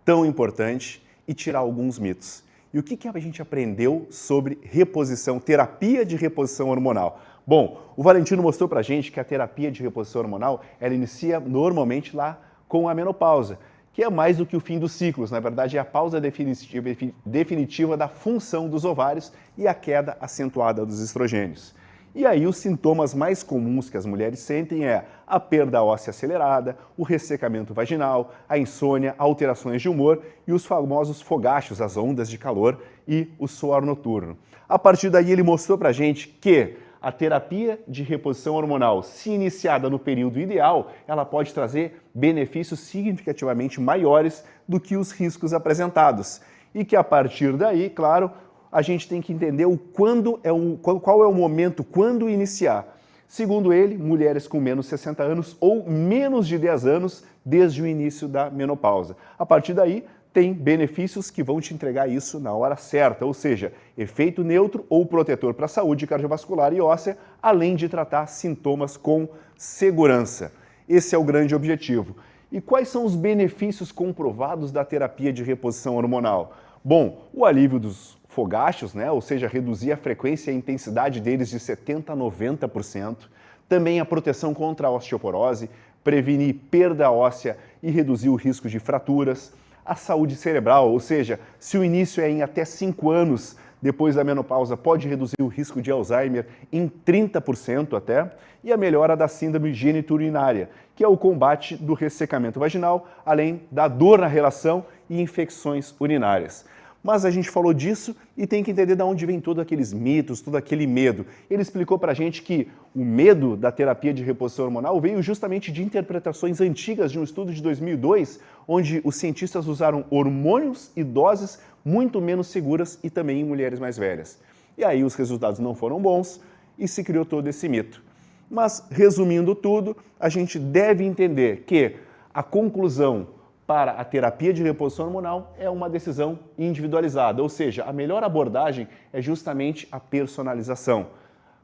Speaker 2: tão importante e tirar alguns mitos. E o que a gente aprendeu sobre reposição, terapia de reposição hormonal? Bom, o Valentino mostrou para a gente que a terapia de reposição hormonal, ela inicia normalmente lá com a menopausa, que é mais do que o fim dos ciclos, na verdade é a pausa definitiva da função dos ovários e a queda acentuada dos estrogênios. E aí os sintomas mais comuns que as mulheres sentem é a perda óssea acelerada, o ressecamento vaginal, a insônia, alterações de humor e os famosos fogachos, as ondas de calor e o suor noturno. A partir daí ele mostrou pra gente que a terapia de reposição hormonal, se iniciada no período ideal, ela pode trazer benefícios significativamente maiores do que os riscos apresentados. E que a partir daí, claro, a gente tem que entender qual é o momento, quando iniciar. Segundo ele, mulheres com menos de 60 anos ou menos de 10 anos desde o início da menopausa. A partir daí, tem benefícios que vão te entregar isso na hora certa, ou seja, efeito neutro ou protetor para a saúde cardiovascular e óssea, além de tratar sintomas com segurança. Esse é o grande objetivo. E quais são os benefícios comprovados da terapia de reposição hormonal? Bom, o alívio dos fogachos, né? Ou seja, reduzir a frequência e a intensidade deles de 70% a 90%. Também a proteção contra a osteoporose, prevenir perda óssea e reduzir o risco de fraturas. A saúde cerebral, ou seja, se o início é em até 5 anos depois da menopausa, pode reduzir o risco de Alzheimer em 30% até. E a melhora da síndrome geniturinária, que é o combate do ressecamento vaginal, além da dor na relação e infecções urinárias. Mas a gente falou disso e tem que entender de onde vem todos aqueles mitos, todo aquele medo. Ele explicou pra gente que o medo da terapia de reposição hormonal veio justamente de interpretações antigas de um estudo de 2002, onde os cientistas usaram hormônios e doses muito menos seguras e também em mulheres mais velhas. E aí os resultados não foram bons e se criou todo esse mito. Mas, resumindo tudo, a gente deve entender que a conclusão para a terapia de reposição hormonal é uma decisão individualizada, ou seja, a melhor abordagem é justamente a personalização.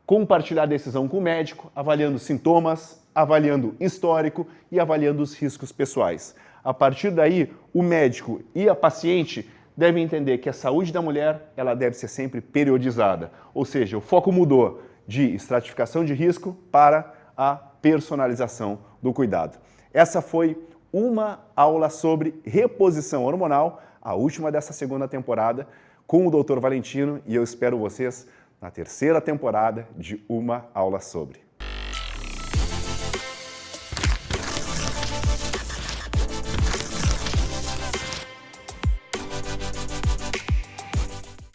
Speaker 2: Compartilhar a decisão com o médico, avaliando sintomas, avaliando histórico e avaliando os riscos pessoais. A partir daí, o médico e a paciente devem entender que a saúde da mulher ela deve ser sempre periodizada, ou seja, o foco mudou de estratificação de risco para a personalização do cuidado. Essa foi uma aula sobre reposição hormonal, a última dessa segunda temporada, com o Dr. Valentino, e eu espero vocês na terceira temporada de Uma Aula Sobre.